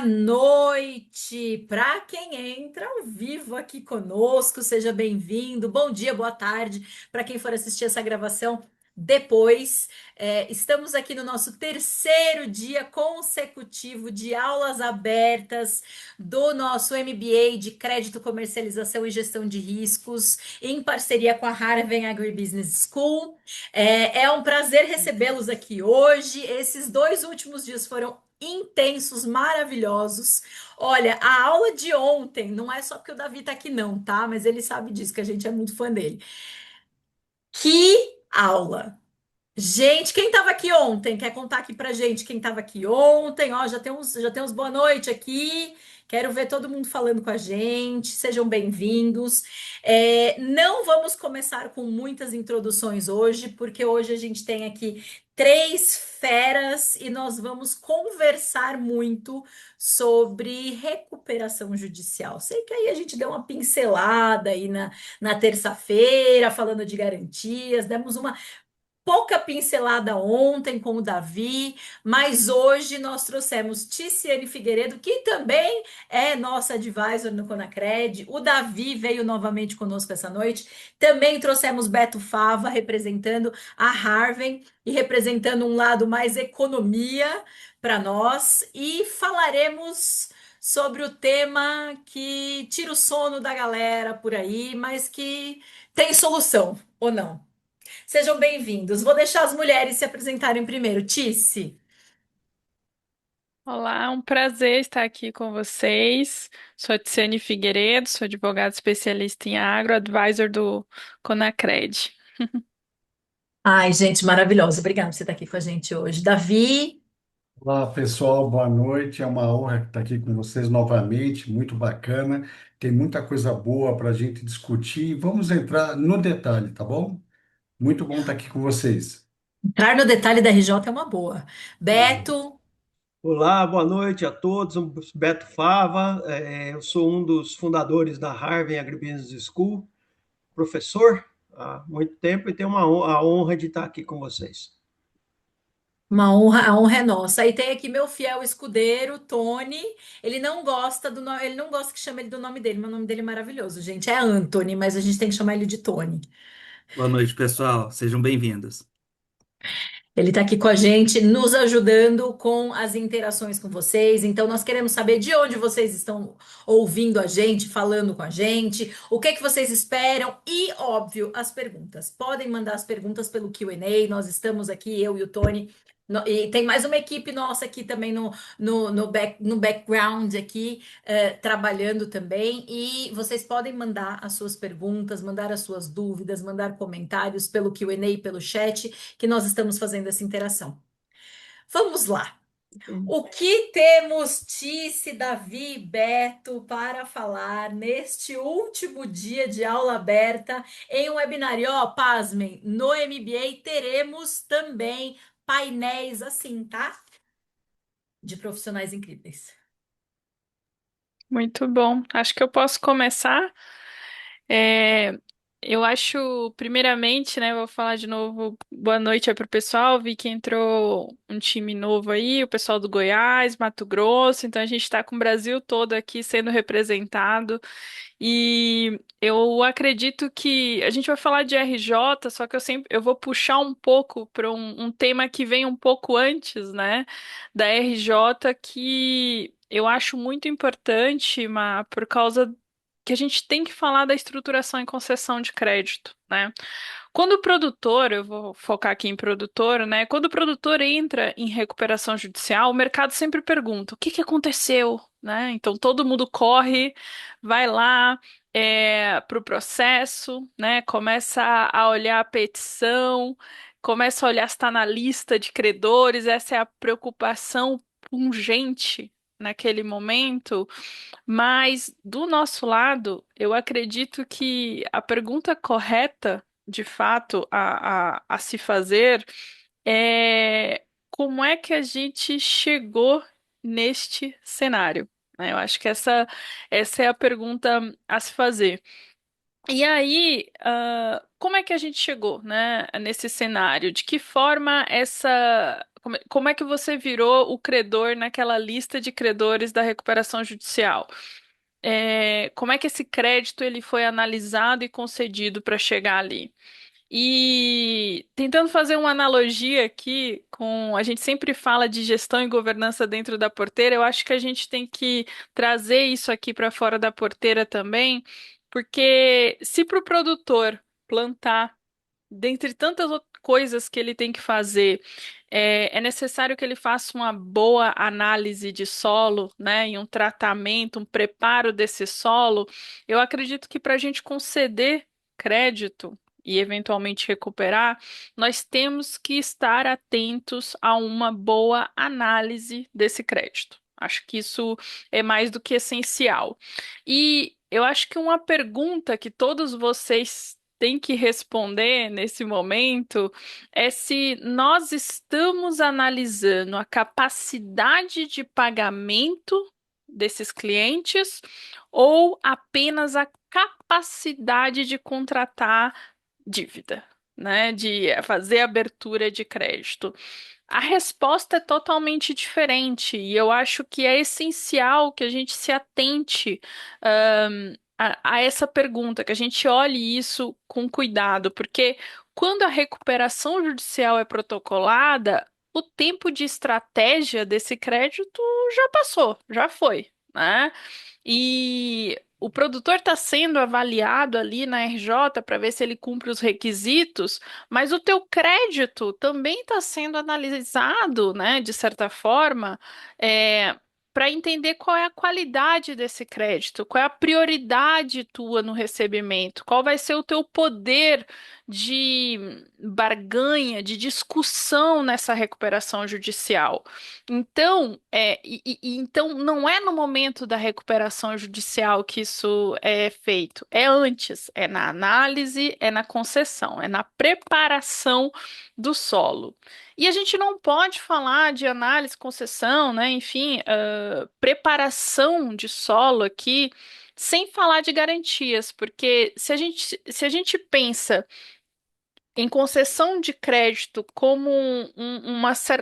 noite para quem entra ao vivo aqui conosco, seja bem-vindo. Bom dia, boa tarde para quem for assistir essa gravação depois. Estamos aqui no nosso terceiro dia consecutivo de aulas abertas do nosso MBA de Crédito, Comercialização e Gestão de Riscos, em parceria com a Harvard Agribusiness School. É um prazer recebê-los aqui hoje. Esses dois últimos dias foram intensos, maravilhosos. Olha, a aula de ontem não é só porque o Davi tá aqui, não, tá? Mas ele sabe disso, que a gente é muito fã dele. Que aula! Gente, quem estava aqui ontem? Quer contar aqui pra gente quem estava aqui ontem? Ó, já tem uns boa noite aqui. Quero ver todo mundo falando com a gente. Sejam bem-vindos. Não vamos começar com muitas introduções hoje, porque hoje a gente tem aqui três feras e nós vamos conversar muito sobre recuperação judicial. Sei que aí a gente deu uma pincelada aí na terça-feira, falando de garantias, demos uma pouca pincelada ontem com o Davi, mas hoje nós trouxemos Ticiane Figueiredo, que também é nossa advisor no Conacred. O Davi veio novamente conosco essa noite. Também trouxemos Beto Fava, representando a Harvey e representando um lado mais economia para nós. E falaremos sobre o tema que tira o sono da galera por aí, mas que tem solução, ou não? Sejam bem-vindos. Vou deixar as mulheres se apresentarem primeiro. Tice. Olá, é um prazer estar aqui com vocês. Sou a Tiziane Figueiredo, sou advogada especialista em agro, advisor do Conacred. Ai, gente, maravilhosa. Obrigada por você estar aqui com a gente hoje. Davi. Olá, pessoal, boa noite. É uma honra estar aqui com vocês novamente, muito bacana. Tem muita coisa boa para a gente discutir. Vamos entrar no detalhe, tá bom? Muito bom estar aqui com vocês. Entrar no detalhe da RJ é uma boa. É. Beto. Olá, boa noite a todos. Eu sou Beto Fava, eu sou um dos fundadores da Harvard Agribusiness School, professor há muito tempo e tenho a honra de estar aqui com vocês. Uma honra, a honra é nossa. Aí tem aqui meu fiel escudeiro, Tony. Ele não gosta do nome, ele não gosta que chame ele do nome dele, mas o nome dele é maravilhoso, gente. É Anthony, mas a gente tem que chamar ele de Tony. Boa noite, pessoal. Sejam bem-vindos. Ele está aqui com a gente, nos ajudando com as interações com vocês. Então, nós queremos saber de onde vocês estão ouvindo a gente, falando com a gente, o que é que vocês esperam e, óbvio, as perguntas. Podem mandar as perguntas pelo Q&A. Nós estamos aqui, eu e o Tony. E tem mais uma equipe nossa aqui também no background aqui, trabalhando também. E vocês podem mandar as suas perguntas, mandar as suas dúvidas, mandar comentários pelo Q&A, pelo chat que nós estamos fazendo essa interação. Vamos lá. O que temos, Tice, Davi e Beto, para falar neste último dia de aula aberta em um webinar? E, ó, pasmem, no MBA teremos também painéis assim, tá? De profissionais incríveis. Muito bom. Acho que eu posso começar. É, eu acho, primeiramente, né, vou falar de novo, boa noite aí pro pessoal. Vi que entrou um time novo aí, o pessoal do Goiás, Mato Grosso, então a gente está com o Brasil todo aqui sendo representado. E eu acredito que a gente vai falar de RJ, só que eu vou puxar um pouco para um tema que vem um pouco antes, né, da RJ, que eu acho muito importante, por causa que a gente tem que falar da estruturação e concessão de crédito, né? Quando o produtor, eu vou focar aqui em produtor, né? Quando o produtor entra em recuperação judicial, o mercado sempre pergunta: o que que aconteceu, né? Então todo mundo corre, vai lá para o processo, né? Começa a olhar a petição, começa a olhar se está na lista de credores. Essa é a preocupação pungente naquele momento. Mas do nosso lado, eu acredito que a pergunta correta de fato a se fazer é como é que a gente chegou neste cenário, né? Eu acho que essa é a pergunta a se fazer. E aí, como é que a gente chegou, né, nesse cenário? De que forma essa como é que você virou o credor naquela lista de credores da recuperação judicial? Como é que esse crédito ele foi analisado e concedido para chegar ali? E tentando fazer uma analogia aqui com, a gente sempre fala de gestão e governança dentro da porteira, eu acho que a gente tem que trazer isso aqui para fora da porteira também, porque se para o produtor plantar, dentre tantas coisas que ele tem que fazer, é necessário que ele faça uma boa análise de solo, né, e um tratamento, um preparo desse solo. Eu acredito que para a gente conceder crédito e eventualmente recuperar, nós temos que estar atentos a uma boa análise desse crédito. Acho que isso é mais do que essencial. E eu acho que uma pergunta que todos vocês têm que responder nesse momento é se nós estamos analisando a capacidade de pagamento desses clientes ou apenas a capacidade de contratar dívida, né? De fazer abertura de crédito. A resposta é totalmente diferente e eu acho que é essencial que a gente se atente, a essa pergunta, que a gente olhe isso com cuidado, porque quando a recuperação judicial é protocolada, o tempo de estratégia desse crédito já passou, já foi, né? E o produtor está sendo avaliado ali na RJ para ver se ele cumpre os requisitos, mas o teu crédito também está sendo analisado, né, de certa forma, para entender qual é a qualidade desse crédito, qual é a prioridade tua no recebimento, qual vai ser o teu poder de barganha, de discussão nessa recuperação judicial. Então, então não é no momento da recuperação judicial que isso é feito, é antes, é na análise, é na concessão, é na preparação do solo. E a gente não pode falar de análise, concessão, né? Enfim, preparação de solo aqui, sem falar de garantias, porque se a gente pensa em concessão de crédito como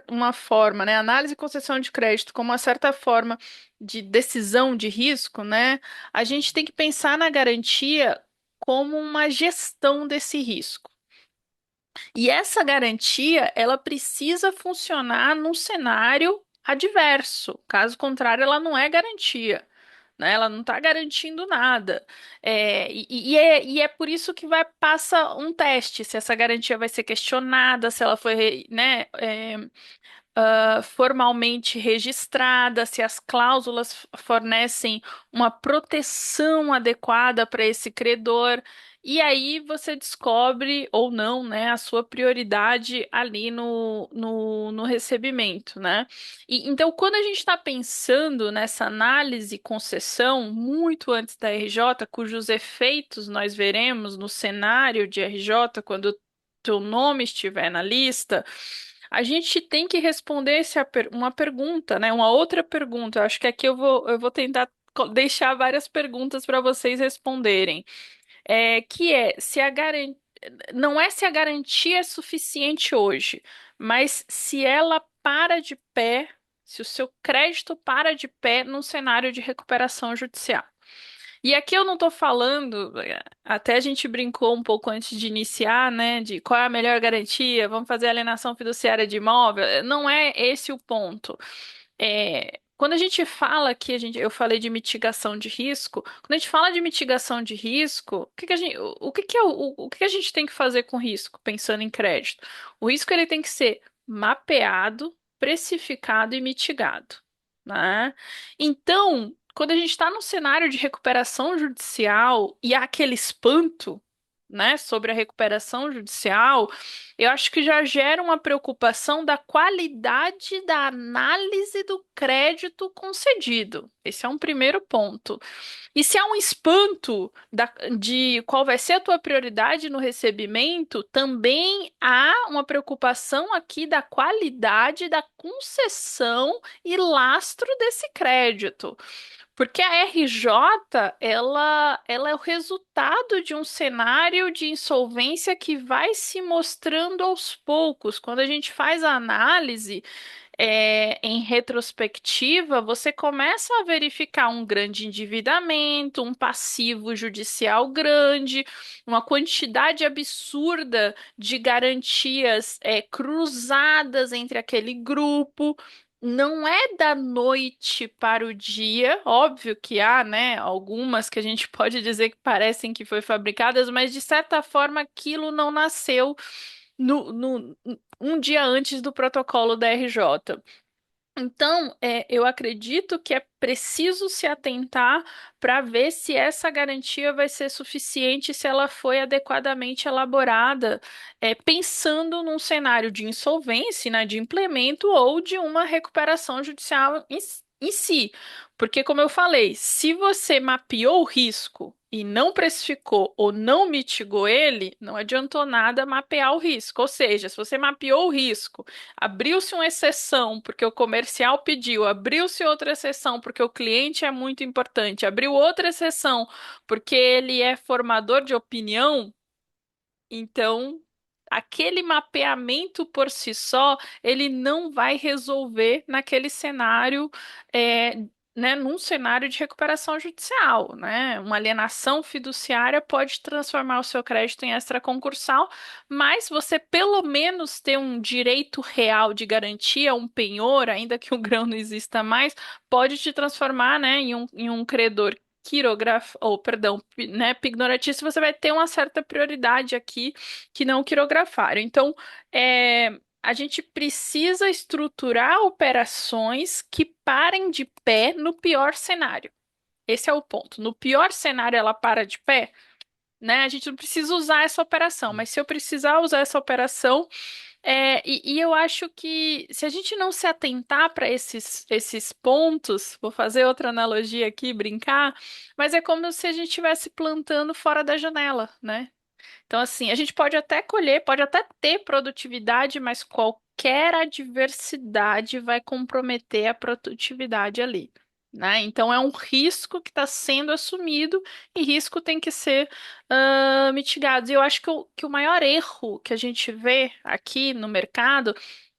uma forma, né? Análise e concessão de crédito como uma certa forma de decisão de risco, né? A gente tem que pensar na garantia como uma gestão desse risco. E essa garantia, ela precisa funcionar num cenário adverso. Caso contrário, ela não é garantia, né? Ela não está garantindo nada. E é por isso que passa um teste, se essa garantia vai ser questionada, se ela foi, né, formalmente registrada, se as cláusulas fornecem uma proteção adequada para esse credor. E aí você descobre ou não, né, a sua prioridade ali no recebimento, né? Então, quando a gente está pensando nessa análise e concessão, muito antes da RJ, cujos efeitos nós veremos no cenário de RJ, quando o teu nome estiver na lista, a gente tem que responder uma pergunta, né? Uma outra pergunta. Eu acho que aqui eu vou tentar deixar várias perguntas para vocês responderem. Que é se a garan... não é se a garantia é suficiente hoje, mas se ela para de pé, se o seu crédito para de pé num cenário de recuperação judicial. E aqui eu não estou falando, até a gente brincou um pouco antes de iniciar, né, de qual é a melhor garantia, vamos fazer alienação fiduciária de imóvel. Não é esse o ponto. Quando a gente fala que eu falei de mitigação de risco, quando a gente fala de mitigação de risco, o que a gente tem que fazer com risco, pensando em crédito? O risco ele tem que ser mapeado, precificado e mitigado, né? Então, quando a gente está no cenário de recuperação judicial e há aquele espanto, né, sobre a recuperação judicial, eu acho que já gera uma preocupação da qualidade da análise do crédito concedido. Esse é um primeiro ponto. E se há um espanto de qual vai ser a tua prioridade no recebimento, também há uma preocupação aqui da qualidade da concessão e lastro desse crédito. Porque a RJ, ela é o resultado de um cenário de insolvência que vai se mostrando aos poucos. Quando a gente faz a análise, em retrospectiva, você começa a verificar um grande endividamento, um passivo judicial grande, uma quantidade absurda de garantias, cruzadas entre aquele grupo. Não é da noite para o dia, óbvio que há, né, algumas que a gente pode dizer que parecem que foi fabricadas, mas de certa forma aquilo não nasceu um dia antes do protocolo da RJ. Então, eu acredito que é preciso se atentar para ver se essa garantia vai ser suficiente, se ela foi adequadamente elaborada, pensando num cenário de insolvência, né, de implemento ou de uma recuperação judicial em si. Porque, como eu falei, se você mapeou o risco e não precificou ou não mitigou ele, não adiantou nada mapear o risco. Ou seja, se você mapeou o risco, abriu-se uma exceção porque o comercial pediu, abriu-se outra exceção porque o cliente é muito importante, abriu outra exceção porque ele é formador de opinião, então aquele mapeamento por si só, ele não vai resolver naquele cenário, é, né, num cenário de recuperação judicial, né? Uma alienação fiduciária pode transformar o seu crédito em extraconcursal, mas você pelo menos ter um direito real de garantia, um penhor, ainda que o grão não exista mais, pode te transformar, né, em um credor ou perdão, né, pignoratício, você vai ter uma certa prioridade aqui que não quirografário. Então, a gente precisa estruturar operações que parem de pé no pior cenário. Esse é o ponto. No pior cenário, ela para de pé, né? A gente não precisa usar essa operação, mas se eu precisar usar essa operação, e eu acho que se a gente não se atentar para esses pontos, vou fazer outra analogia aqui, brincar, mas é como se a gente estivesse plantando fora da janela, né? Então, assim, a gente pode até colher, pode até ter produtividade, mas qualquer adversidade vai comprometer a produtividade ali, né? Então, é um risco que está sendo assumido e risco tem que ser mitigado. E eu acho que o maior erro que a gente vê aqui no mercado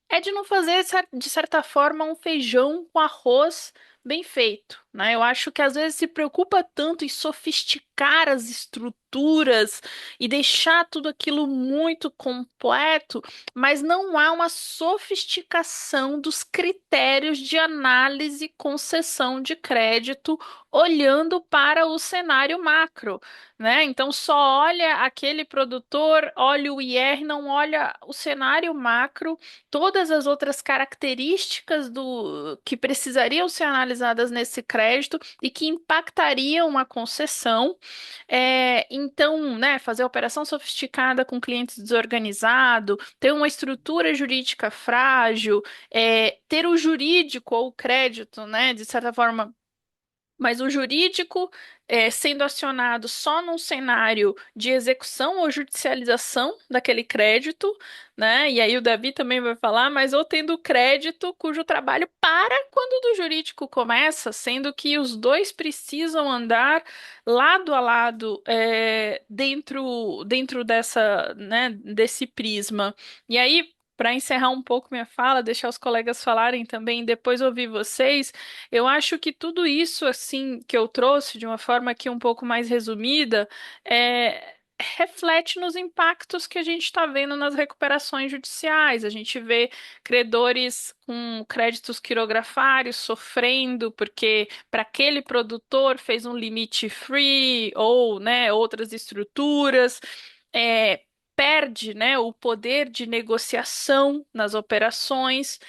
é de não fazer, de certa forma, um feijão com arroz bem feito, né? Eu acho que às vezes se preocupa tanto em sofisticar as estruturas e deixar tudo aquilo muito completo, mas não há uma sofisticação dos critérios de análise e concessão de crédito olhando para o cenário macro, né? Então só olha aquele produtor, olha o IR, não olha o cenário macro, todas as outras características do que precisariam ser analisadas nesse crédito e que impactariam a concessão. Então, né, fazer operação sofisticada com clientes desorganizado, ter uma estrutura jurídica frágil, ter o jurídico ou o crédito, né, de certa forma, mas o jurídico sendo acionado só num cenário de execução ou judicialização daquele crédito, né? E aí o Davi também vai falar, mas ou tendo crédito cujo trabalho para quando o do jurídico começa, sendo que os dois precisam andar lado a lado dentro dessa, né, desse prisma. E aí, para encerrar um pouco minha fala, deixar os colegas falarem também, depois ouvir vocês. Eu acho que tudo isso, assim, que eu trouxe de uma forma aqui um pouco mais resumida, reflete nos impactos que a gente está vendo nas recuperações judiciais. A gente vê credores com créditos quirografários sofrendo porque para aquele produtor fez um limite free ou, né, outras estruturas. É, perde, né, o poder de negociação nas operações,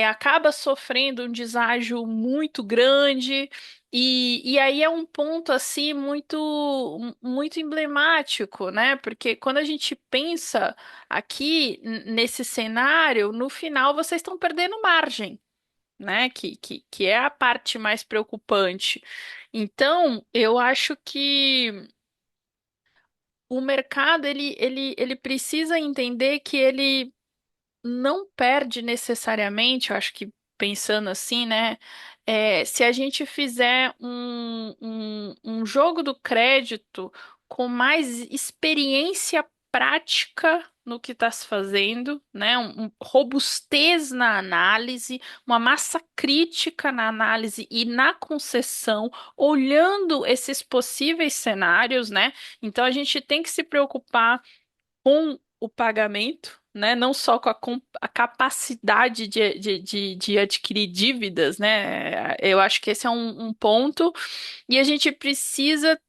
acaba sofrendo um deságio muito grande. E aí é um ponto assim muito emblemático, né? Porque quando a gente pensa aqui nesse cenário, no final vocês estão perdendo margem. né? Que é a parte mais preocupante. Então, eu acho que o mercado ele precisa entender que ele não perde necessariamente, eu acho que pensando assim, né? Se a gente fizer um jogo do crédito com mais experiência prática no que está se fazendo, né? Robustez na análise, uma massa crítica na análise e na concessão, olhando esses possíveis cenários, né? Então a gente tem que se preocupar com o pagamento, né? Não só com a capacidade de adquirir dívidas, né? Eu acho que esse é um ponto. E a gente precisa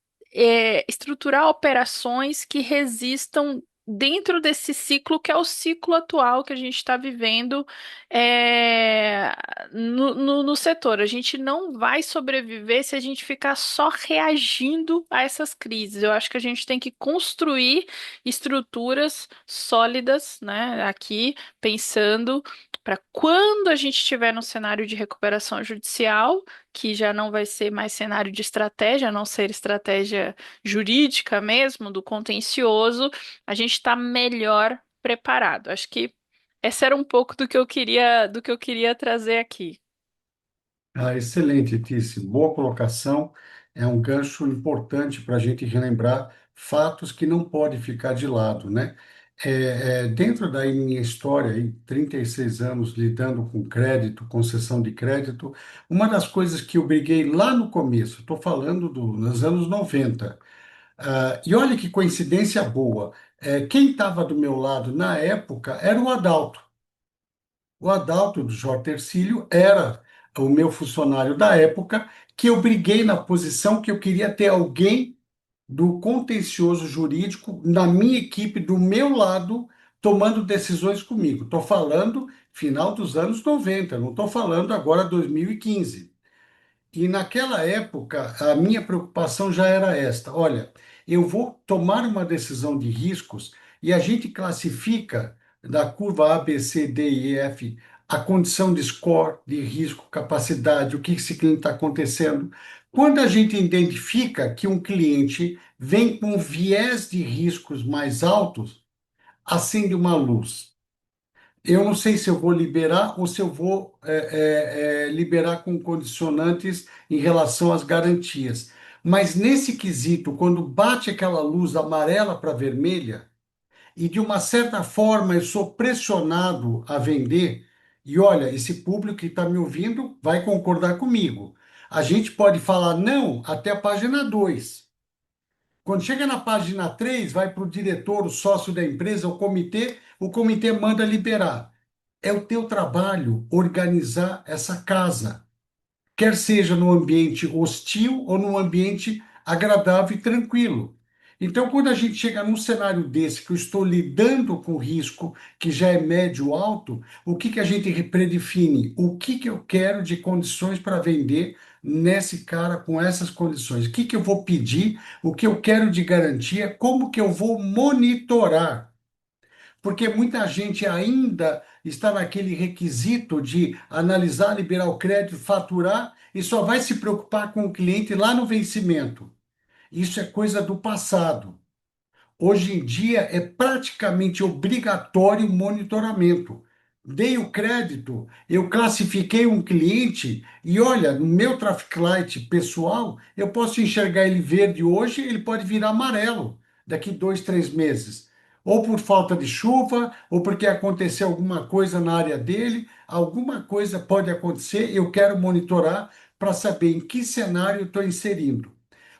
estruturar operações que resistam dentro desse ciclo que é o ciclo atual que a gente está vivendo é, no setor. A gente não vai sobreviver se a gente ficar só reagindo a essas crises. Eu acho que a gente tem que construir estruturas sólidas, né? Aqui pensando para quando a gente estiver no cenário de recuperação judicial, que já não vai ser mais cenário de estratégia, a não ser estratégia jurídica mesmo, do contencioso, a gente está melhor preparado. Acho que essa era um pouco do que eu queria trazer aqui. Ah, excelente, Tice. Boa colocação. É um gancho importante para a gente relembrar fatos que não pode ficar de lado, né? Dentro da minha história, aí, 36 anos lidando com crédito, concessão de crédito, uma das coisas que eu briguei lá no começo, estou falando nos anos 90, e olha que coincidência boa, quem estava do meu lado na época era o Adalto. O Adalto do Jorge Tercílio era o meu funcionário da época, que eu briguei na posição que eu queria ter alguém do contencioso jurídico na minha equipe, do meu lado, tomando decisões comigo. Estou falando final dos anos 90, não estou falando agora 2015. E naquela época, a minha preocupação já era esta: olha, eu vou tomar uma decisão de riscos e a gente classifica da curva A, B, C, D e F a condição de score, de risco, capacidade, o que esse cliente está acontecendo. Quando a gente identifica que um cliente vem com viés de riscos mais altos, acende uma luz. Eu não sei se eu vou liberar ou se eu vou liberar com condicionantes em relação às garantias. Mas nesse quesito, quando bate aquela luz amarela para vermelha, e de uma certa forma eu sou pressionado a vender, e olha, esse público que está me ouvindo vai concordar comigo. A gente pode falar não até a página 2. Quando chega na página 3, vai para o diretor, o sócio da empresa, o comitê manda liberar. É o teu trabalho organizar essa casa, quer seja no ambiente hostil ou no ambiente agradável e tranquilo. Então, quando a gente chega num cenário desse, que eu estou lidando com risco que já é médio alto, o que a gente predefine? O que eu quero de condições para vender nesse cara com essas condições? O que eu vou pedir? O que eu quero de garantia? Como que eu vou monitorar? Porque muita gente ainda está naquele requisito de analisar, liberar o crédito, faturar e só vai se preocupar com o cliente lá no vencimento. Isso é coisa do passado. Hoje em dia é praticamente obrigatório o monitoramento. Dei o crédito, eu classifiquei um cliente e olha, no meu traffic light pessoal, eu posso enxergar ele verde hoje, ele pode virar amarelo daqui 2, 3 meses. Ou por falta de chuva, ou porque aconteceu alguma coisa na área dele, alguma coisa pode acontecer, eu quero monitorar para saber em que cenário eu estou inserindo.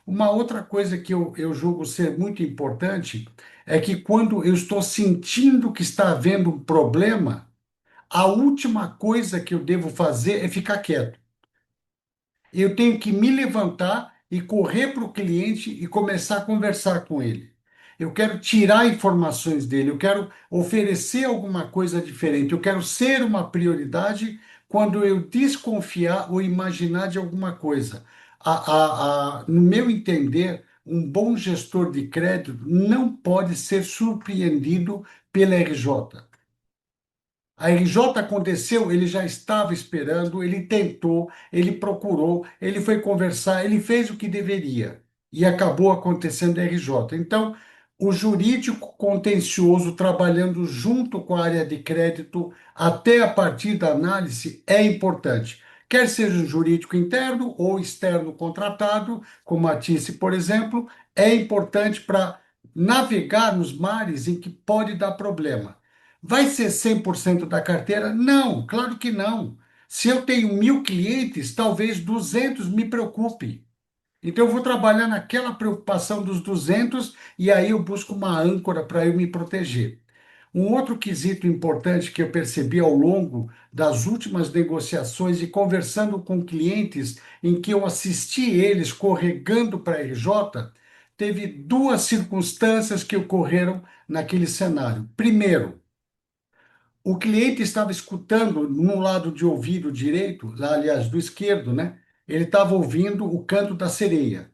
Uma outra coisa que eu julgo ser muito importante é que quando eu estou sentindo que está havendo um problema, a última coisa que eu devo fazer é ficar quieto. Eu tenho que me levantar e correr para o cliente e começar a conversar com ele. Eu quero tirar informações dele, eu quero oferecer alguma coisa diferente, eu quero ser uma prioridade quando eu desconfiar ou imaginar de alguma coisa. No meu entender, um bom gestor de crédito não pode ser surpreendido pela RJ. A RJ aconteceu, ele já estava esperando, ele tentou, ele procurou, ele foi conversar, ele fez o que deveria e acabou acontecendo a RJ. Então, o jurídico contencioso trabalhando junto com a área de crédito até a partir da análise é importante. Quer seja um jurídico interno ou externo contratado, como a TICE, por exemplo, é importante para navegar nos mares em que pode dar problema. Vai ser 100% da carteira? Não, claro que não. Se eu tenho 1.000 clientes, talvez 200 me preocupe. Então, eu vou trabalhar naquela preocupação dos 200 e aí eu busco uma âncora para eu me proteger. Um outro quesito importante que eu percebi ao longo das últimas negociações e conversando com clientes em que eu assisti eles escorregando para a RJ, teve duas circunstâncias que ocorreram naquele cenário. Primeiro, o cliente estava escutando no lado de ouvido direito, aliás, do esquerdo, né? Ele estava ouvindo o canto da sereia.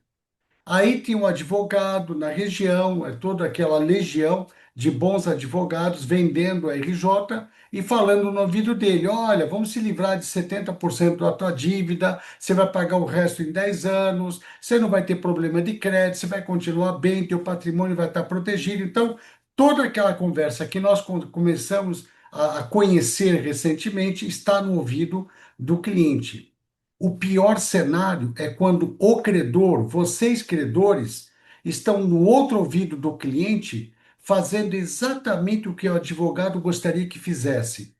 Aí tinha um advogado na região, toda aquela legião de bons advogados vendendo a RJ e falando no ouvido dele: olha, vamos se livrar de 70% da tua dívida, você vai pagar o resto em 10 anos, você não vai ter problema de crédito, você vai continuar bem, teu patrimônio vai estar protegido. Então, toda aquela conversa que nós começamos a conhecer recentemente está no ouvido do cliente. O pior cenário é quando o credor, vocês credores, estão no outro ouvido do cliente, fazendo exatamente o que o advogado gostaria que fizesse,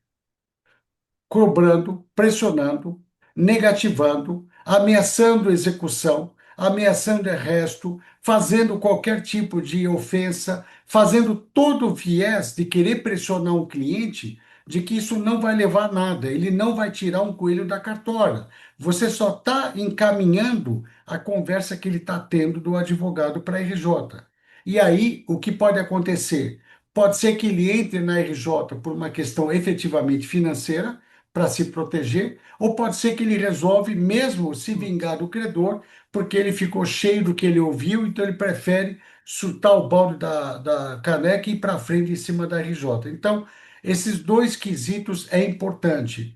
cobrando, pressionando, negativando, ameaçando execução, ameaçando arresto, fazendo qualquer tipo de ofensa, fazendo todo o viés de querer pressionar um cliente de que isso não vai levar a nada, ele não vai tirar um coelho da cartola. Você só está encaminhando a conversa que ele está tendo do advogado para a RJ. E aí, o que pode acontecer? Pode ser que ele entre na RJ por uma questão efetivamente financeira, para se proteger, ou pode ser que ele resolve mesmo se vingar do credor, porque ele ficou cheio do que ele ouviu, então ele prefere chutar o balde da caneca e ir para frente em cima da RJ. Então, esses dois quesitos é importante.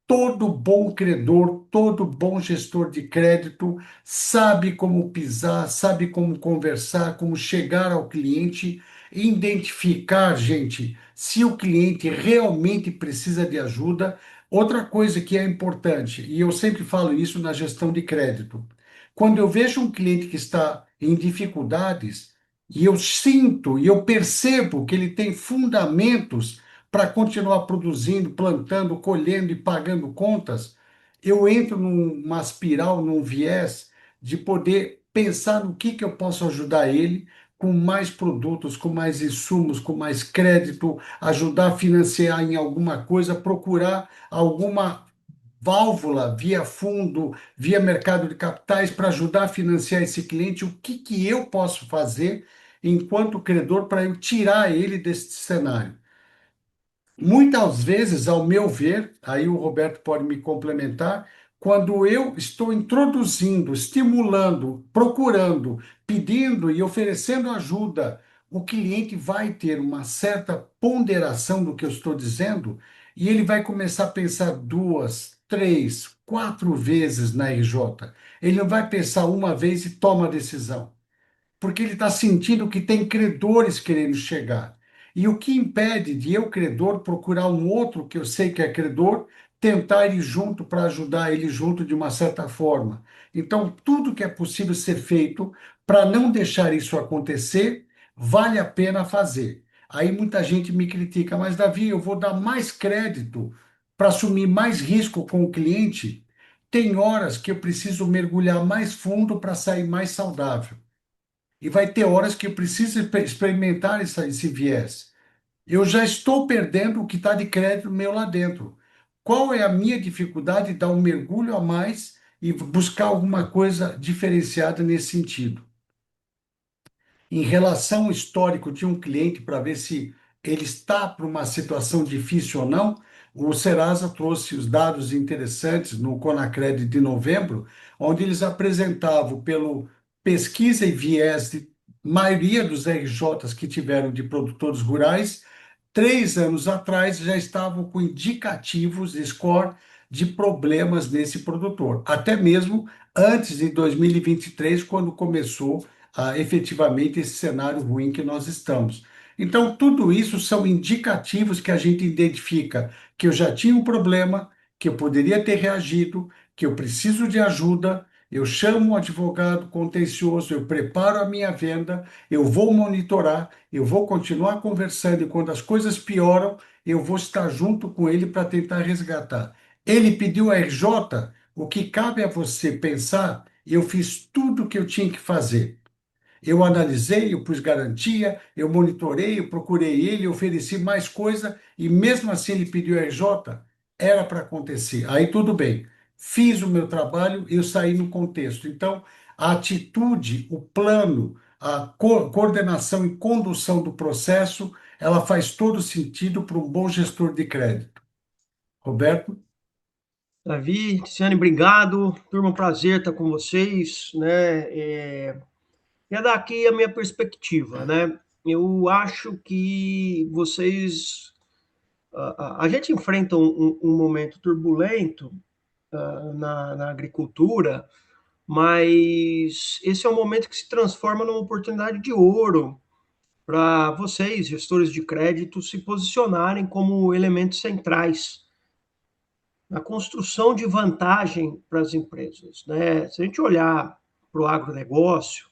Todo bom credor, todo bom gestor de crédito sabe como pisar, sabe como conversar, como chegar ao cliente, identificar, gente, se o cliente realmente precisa de ajuda. Outra coisa que é importante, e eu sempre falo isso na gestão de crédito, quando eu vejo um cliente que está em dificuldades, e eu sinto e eu percebo que ele tem fundamentos para continuar produzindo, plantando, colhendo e pagando contas, eu entro numa espiral, num viés de poder pensar no que eu posso ajudar ele com mais produtos, com mais insumos, com mais crédito, ajudar a financiar em alguma coisa, procurar alguma válvula via fundo, via mercado de capitais para ajudar a financiar esse cliente, o que eu posso fazer enquanto credor para eu tirar ele desse cenário. Muitas vezes, ao meu ver, aí o Roberto pode me complementar, quando eu estou introduzindo, estimulando, procurando, pedindo e oferecendo ajuda, o cliente vai ter uma certa ponderação do que eu estou dizendo e ele vai começar a pensar duas, três, quatro vezes na RJ. Ele não vai pensar uma vez e toma a decisão porque ele está sentindo que tem credores querendo chegar. E o que impede de eu, credor, procurar um outro que eu sei que é credor, tentar ir junto para ajudar ele junto de uma certa forma. Então, tudo que é possível ser feito para não deixar isso acontecer, vale a pena fazer. Aí muita gente me critica, mas Davi, eu vou dar mais crédito para assumir mais risco com o cliente. Tem horas que eu preciso mergulhar mais fundo para sair mais saudável. E vai ter horas que eu preciso experimentar esse viés. Eu já estou perdendo o que está de crédito meu lá dentro. Qual é a minha dificuldade de dar um mergulho a mais e buscar alguma coisa diferenciada nesse sentido? Em relação ao histórico de um cliente, para ver se ele está para uma situação difícil ou não, o Serasa trouxe os dados interessantes no Conacred de novembro, onde eles apresentavam, pelo pesquisa e viés de maioria dos RJs que tiveram de produtores rurais, 3 anos atrás já estavam com indicativos, score de problemas nesse produtor, até mesmo antes de 2023, quando começou efetivamente esse cenário ruim que nós estamos. Então, tudo isso são indicativos que a gente identifica que eu já tinha um problema, que eu poderia ter reagido, que eu preciso de ajuda, eu chamo um advogado contencioso, eu preparo a minha venda, eu vou monitorar, eu vou continuar conversando e quando as coisas pioram, eu vou estar junto com ele para tentar resgatar. Ele pediu a RJ, o que cabe a você pensar, eu fiz tudo o que eu tinha que fazer. Eu analisei, eu pus garantia, eu monitorei, eu procurei ele, ofereci mais coisa e mesmo assim ele pediu RJ, era para acontecer. Aí tudo bem, fiz o meu trabalho, eu saí no contexto. Então, a atitude, o plano, a coordenação e condução do processo, ela faz todo sentido para um bom gestor de crédito. Roberto? Davi, Tiziane, obrigado. Turma, prazer estar com vocês, né? Ia dar aqui a minha perspectiva, né? Eu acho que vocês... A gente enfrenta um momento turbulento na agricultura, mas esse é um momento que se transforma numa oportunidade de ouro para vocês, gestores de crédito, se posicionarem como elementos centrais na construção de vantagem para as empresas, né? Se a gente olhar para o agronegócio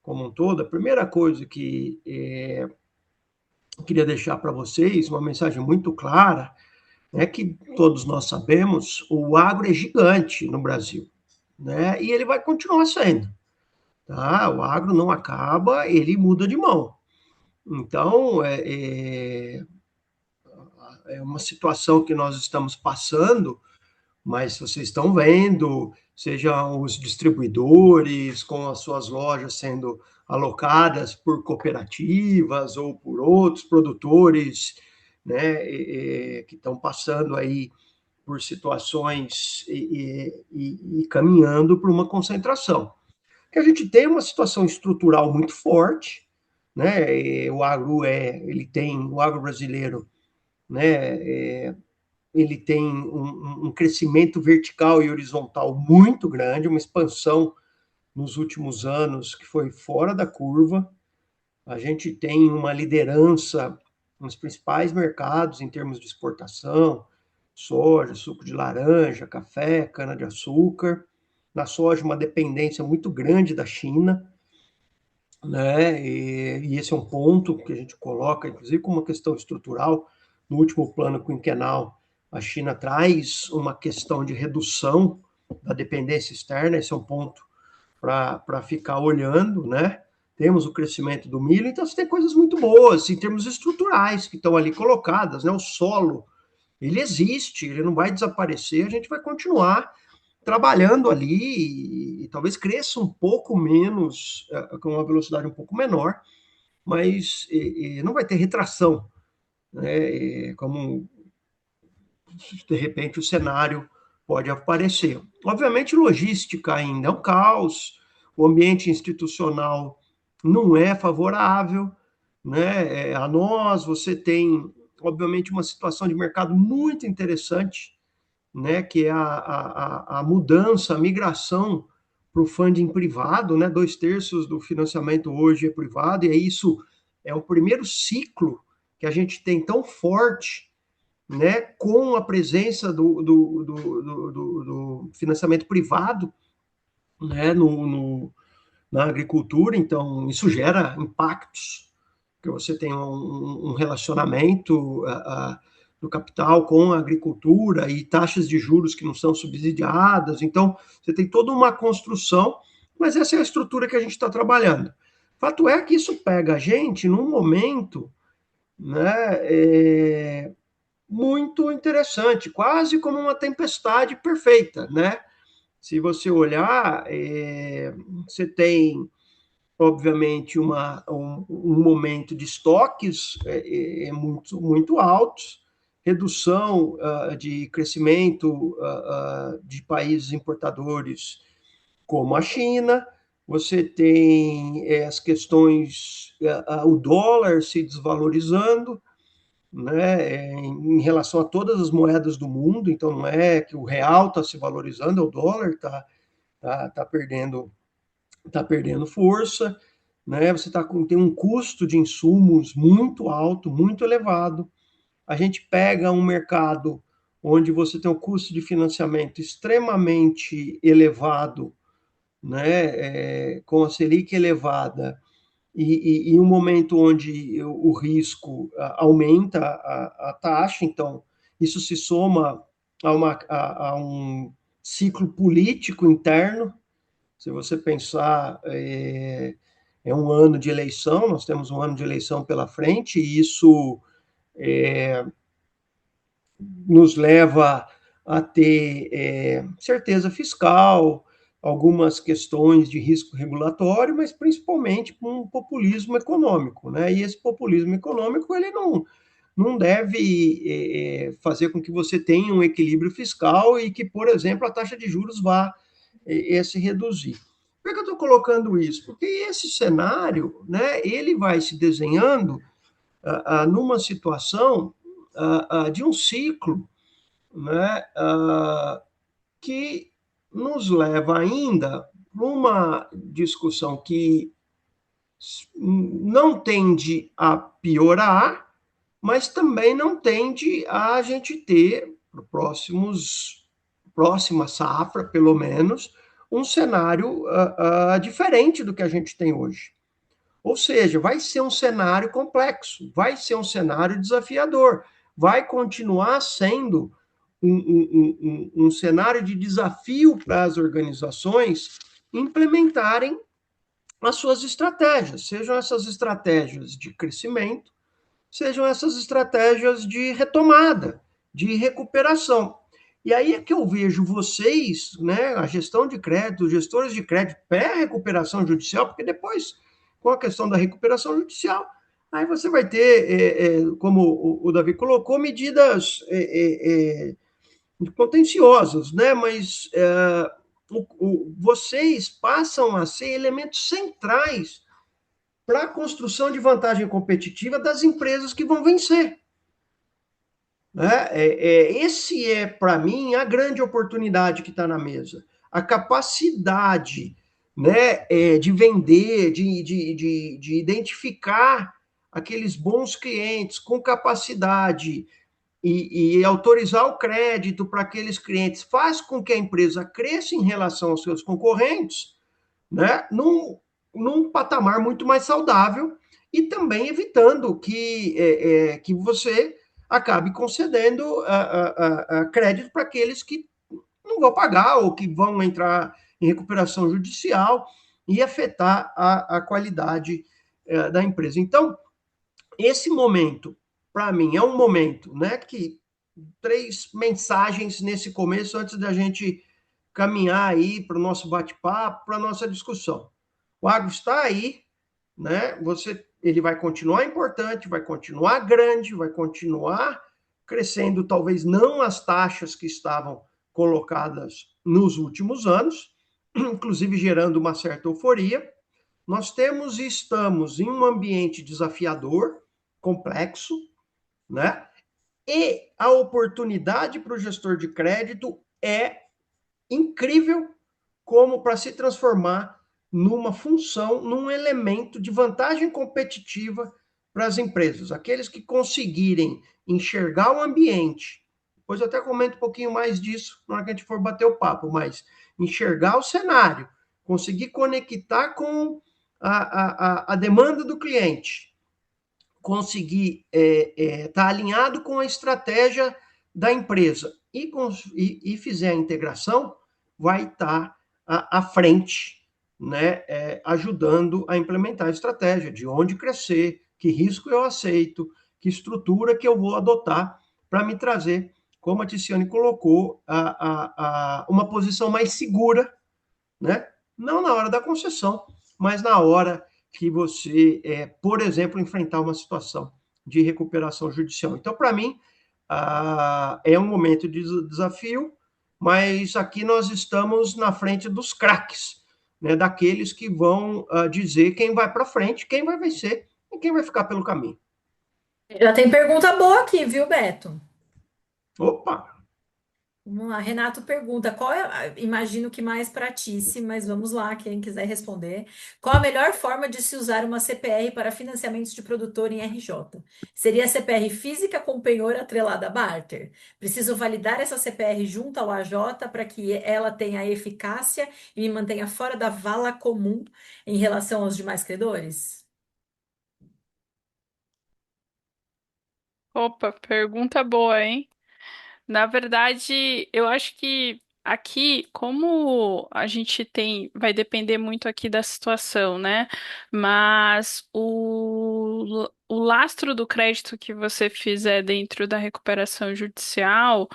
como um todo, a primeira coisa que eu queria deixar para vocês, uma mensagem muito clara, é que todos nós sabemos, o agro é gigante no Brasil, né? E ele vai continuar sendo, tá? O agro não acaba, ele muda de mão. Então, é uma situação que nós estamos passando, mas vocês estão vendo, sejam os distribuidores com as suas lojas sendo alocadas por cooperativas ou por outros produtores, né, que estão passando aí por situações e caminhando para uma concentração. Que a gente tem uma situação estrutural muito forte, né? O agro brasileiro, né? Ele tem um crescimento vertical e horizontal muito grande, uma expansão nos últimos anos que foi fora da curva. A gente tem uma liderança nos principais mercados em termos de exportação, soja, suco de laranja, café, cana-de-açúcar. Na soja, uma dependência muito grande da China, né? E esse é um ponto que a gente coloca, inclusive, como uma questão estrutural. No último plano quinquenal, a China traz uma questão de redução da dependência externa, esse é um ponto para ficar olhando, né? Temos o crescimento do milho, então você tem coisas muito boas em termos estruturais que estão ali colocadas, né? O solo, ele existe, ele não vai desaparecer, a gente vai continuar trabalhando ali e talvez cresça um pouco menos, com uma velocidade um pouco menor, mas não vai ter retração, né? Como de repente o cenário pode aparecer. Obviamente, logística ainda é um caos, o ambiente institucional não é favorável, né? A nós, você tem, obviamente, uma situação de mercado muito interessante, né? Que é a mudança, a migração para o funding privado, né? 2/3 do financiamento hoje é privado, e é isso é o primeiro ciclo que a gente tem tão forte, né, com a presença do financiamento privado, né, na agricultura. Então, isso gera impactos, que você tem um relacionamento do capital com a agricultura e taxas de juros que não são subsidiadas. Então, você tem toda uma construção, mas essa é a estrutura que a gente está trabalhando. Fato é que isso pega a gente num momento, né, muito interessante, quase como uma tempestade perfeita, né? Se você olhar, você tem, obviamente, um momento de estoques muito, muito altos, redução de crescimento de países importadores como a China, você tem as questões, o dólar se desvalorizando, né, em relação a todas as moedas do mundo. Então, não é que o real está se valorizando, é o dólar está perdendo força, né? Você tem um custo de insumos muito alto, muito elevado. A gente pega um mercado onde você tem um custo de financiamento extremamente elevado, né, com a Selic elevada, e um momento onde o risco aumenta a taxa. Então isso se soma a um ciclo político interno. Se você pensar, é um ano de eleição, nós temos um ano de eleição pela frente, e isso nos leva a ter certeza fiscal, algumas questões de risco regulatório, mas principalmente um populismo econômico, né? E esse populismo econômico, ele não deve fazer com que você tenha um equilíbrio fiscal e que, por exemplo, a taxa de juros vá se reduzir. Por que eu estou colocando isso? Porque esse cenário, né, ele vai se desenhando numa situação de um ciclo, né, que nos leva ainda para uma discussão que não tende a piorar, mas também não tende a gente ter, para próxima safra, pelo menos, um cenário diferente do que a gente tem hoje. Ou seja, vai ser um cenário complexo, vai ser um cenário desafiador, vai continuar sendo um cenário de desafio para as organizações implementarem as suas estratégias, sejam essas estratégias de crescimento, sejam essas estratégias de retomada, de recuperação. E aí é que eu vejo vocês, né, a gestão de crédito, os gestores de crédito, pré-recuperação judicial, porque depois, com a questão da recuperação judicial, aí você vai ter, como o Davi colocou, medidas contenciosas, né? Mas vocês passam a ser elementos centrais para a construção de vantagem competitiva das empresas que vão vencer. Né? Esse é, para mim, a grande oportunidade que está na mesa. A capacidade, né, de vender, de identificar aqueles bons clientes com capacidade e autorizar o crédito para aqueles clientes faz com que a empresa cresça em relação aos seus concorrentes, né, num patamar muito mais saudável, e também evitando que você acabe concedendo crédito para aqueles que não vão pagar ou que vão entrar em recuperação judicial e afetar a qualidade da empresa. Então, esse momento, para mim, é um momento, né, que 3 mensagens nesse começo, antes da gente caminhar aí para o nosso bate-papo, para a nossa discussão. O agro está aí, né? Ele vai continuar importante, vai continuar grande, vai continuar crescendo, talvez não as taxas que estavam colocadas nos últimos anos, inclusive gerando uma certa euforia. Nós temos e estamos em um ambiente desafiador, complexo, né? E a oportunidade para o gestor de crédito é incrível, como para se transformar numa função, num elemento de vantagem competitiva para as empresas. Aqueles que conseguirem enxergar o ambiente, depois eu até comento um pouquinho mais disso na hora que a gente for bater o papo, mas enxergar o cenário, conseguir conectar com a demanda do cliente, conseguir estar alinhado com a estratégia da empresa e fizer a integração, vai estar à frente, né, ajudando a implementar a estratégia de onde crescer, que risco eu aceito, que estrutura que eu vou adotar para me trazer, como a Ticiane colocou, uma posição mais segura, né? Não na hora da concessão, mas na hora que você, por exemplo, enfrentar uma situação de recuperação judicial. Então, para mim, é um momento de desafio, mas aqui nós estamos na frente dos craques, né, daqueles que vão dizer quem vai para frente, quem vai vencer e quem vai ficar pelo caminho. Já tem pergunta boa aqui, viu, Beto? Opa! Vamos lá, Renato pergunta, qual é, imagino que mais pratice, mas vamos lá, quem quiser responder. Qual a melhor forma de se usar uma CPR para financiamentos de produtor em RJ? Seria a CPR física com penhor atrelada a barter? Preciso validar essa CPR junto ao AJ para que ela tenha eficácia e me mantenha fora da vala comum em relação aos demais credores? Opa, pergunta boa, hein? Na verdade, eu acho que aqui, como a gente tem, vai depender muito aqui da situação, né? Mas o lastro do crédito que você fizer dentro da recuperação judicial,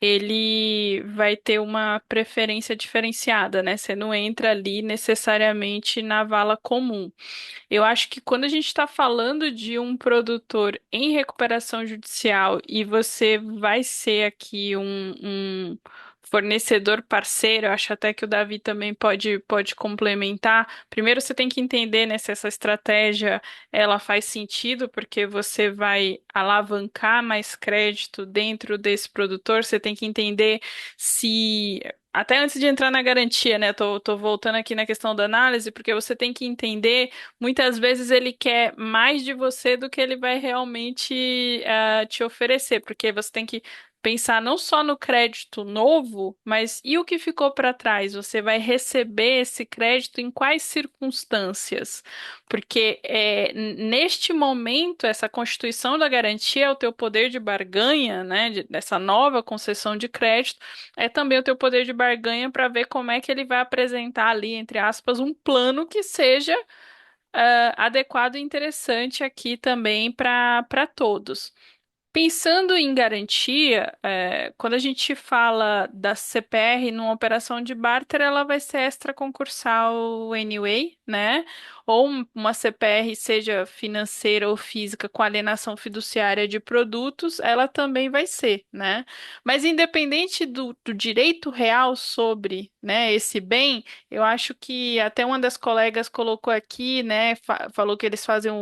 ele vai ter uma preferência diferenciada, né? Você não entra ali necessariamente na vala comum. Eu acho que quando a gente está falando de um produtor em recuperação judicial e você vai ser aqui um fornecedor parceiro, eu acho até que o Davi também pode complementar. Primeiro você tem que entender, né, se essa estratégia ela faz sentido, porque você vai alavancar mais crédito dentro desse produtor. Você tem que entender se até antes de entrar na garantia, né? Tô voltando aqui na questão da análise, porque você tem que entender. Muitas vezes ele quer mais de você do que ele vai realmente te oferecer, porque você tem que pensar não só no crédito novo, mas e o que ficou para trás? Você vai receber esse crédito em quais circunstâncias? Porque neste momento, essa constituição da garantia é o teu poder de barganha, né, dessa nova concessão de crédito, é também o teu poder de barganha para ver como é que ele vai apresentar ali, entre aspas, um plano que seja adequado e interessante aqui também para todos. Pensando em garantia, quando a gente fala da CPR numa operação de barter, ela vai ser extraconcursal anyway, né? Ou uma CPR, seja financeira ou física, com alienação fiduciária de produtos, ela também vai ser, né? Mas independente do direito real sobre, né, esse bem, eu acho que até uma das colegas colocou aqui, né, falou que eles fazem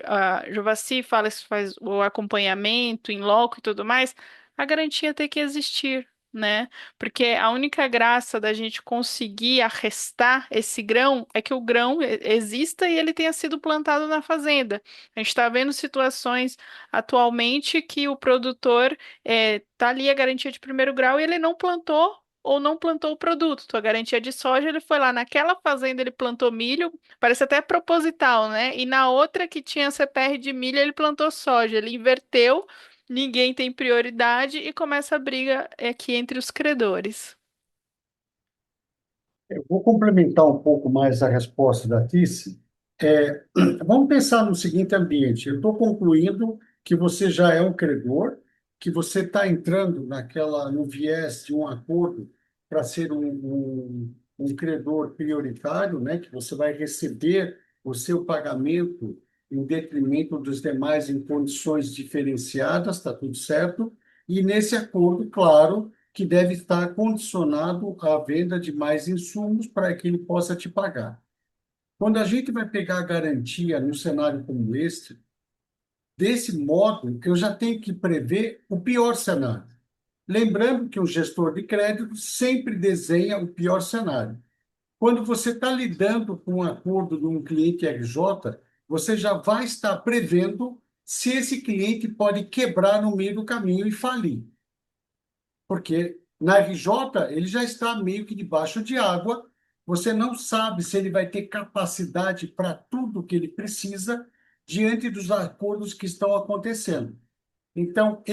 a Jovassi fala que faz o acompanhamento em loco e tudo mais, a garantia tem que existir, né? Porque a única graça da gente conseguir arrestar esse grão é que o grão exista e ele tenha sido plantado na fazenda. A gente está vendo situações atualmente que o produtor tá ali a garantia de primeiro grau e ele não plantou ou não plantou o produto. Tua garantia de soja, ele foi lá naquela fazenda, ele plantou milho, parece até proposital, né? E na outra que tinha CPR de milho, ele plantou soja. Ele inverteu, ninguém tem prioridade e começa a briga aqui entre os credores. Eu vou complementar um pouco mais a resposta da Tice. É, vamos pensar no seguinte ambiente. Eu estou concluindo que você já é um credor, que você está entrando no viés de um acordo para ser um credor prioritário, né? Que você vai receber o seu pagamento em detrimento dos demais em condições diferenciadas, está tudo certo. E nesse acordo, claro, que deve estar condicionado à venda de mais insumos para que ele possa te pagar. Quando a gente vai pegar a garantia num cenário como este, desse modo, eu já tenho que prever o pior cenário. Lembrando que o gestor de crédito sempre desenha o pior cenário. Quando você está lidando com um acordo de um cliente RJ, você já vai estar prevendo se esse cliente pode quebrar no meio do caminho e falir. Porque na RJ ele já está meio que debaixo de água, você não sabe se ele vai ter capacidade para tudo que ele precisa diante dos acordos que estão acontecendo. Então,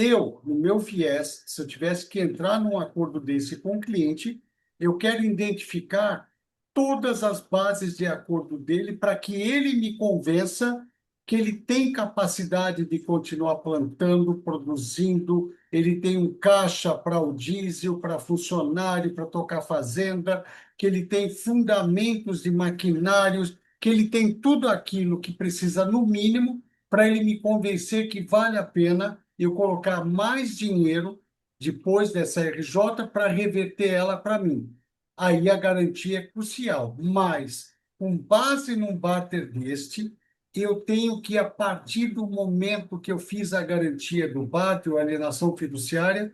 no meu viés, se eu tivesse que entrar num acordo desse com o cliente, eu quero identificar todas as bases de acordo dele para que ele me convença que ele tem capacidade de continuar plantando, produzindo, ele tem um caixa para o diesel, para funcionário, para tocar fazenda, que ele tem fundamentos de maquinários, que ele tem tudo aquilo que precisa, no mínimo, para ele me convencer que vale a pena eu colocar mais dinheiro depois dessa RJ para reverter ela para mim. Aí a garantia é crucial. Mas, com base num barter deste, eu tenho que, a partir do momento que eu fiz a garantia do BAT, ou alienação fiduciária,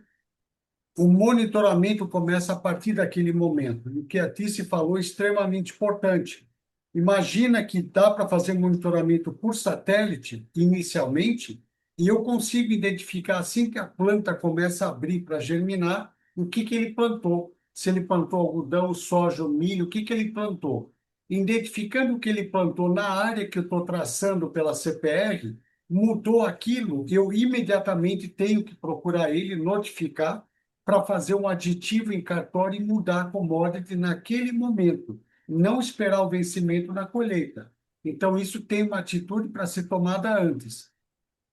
o monitoramento começa a partir daquele momento. O que a Tice falou é extremamente importante. Imagina que dá para fazer monitoramento por satélite, inicialmente, e eu consigo identificar, assim que a planta começa a abrir para germinar, o que ele plantou. Se ele plantou algodão, soja, milho, o que ele plantou. Identificando o que ele plantou na área que eu estou traçando pela CPR, mudou aquilo, eu imediatamente tenho que procurar ele, notificar, para fazer um aditivo em cartório e mudar a commodity naquele momento, não esperar o vencimento na colheita. Então, isso tem uma atitude para ser tomada antes.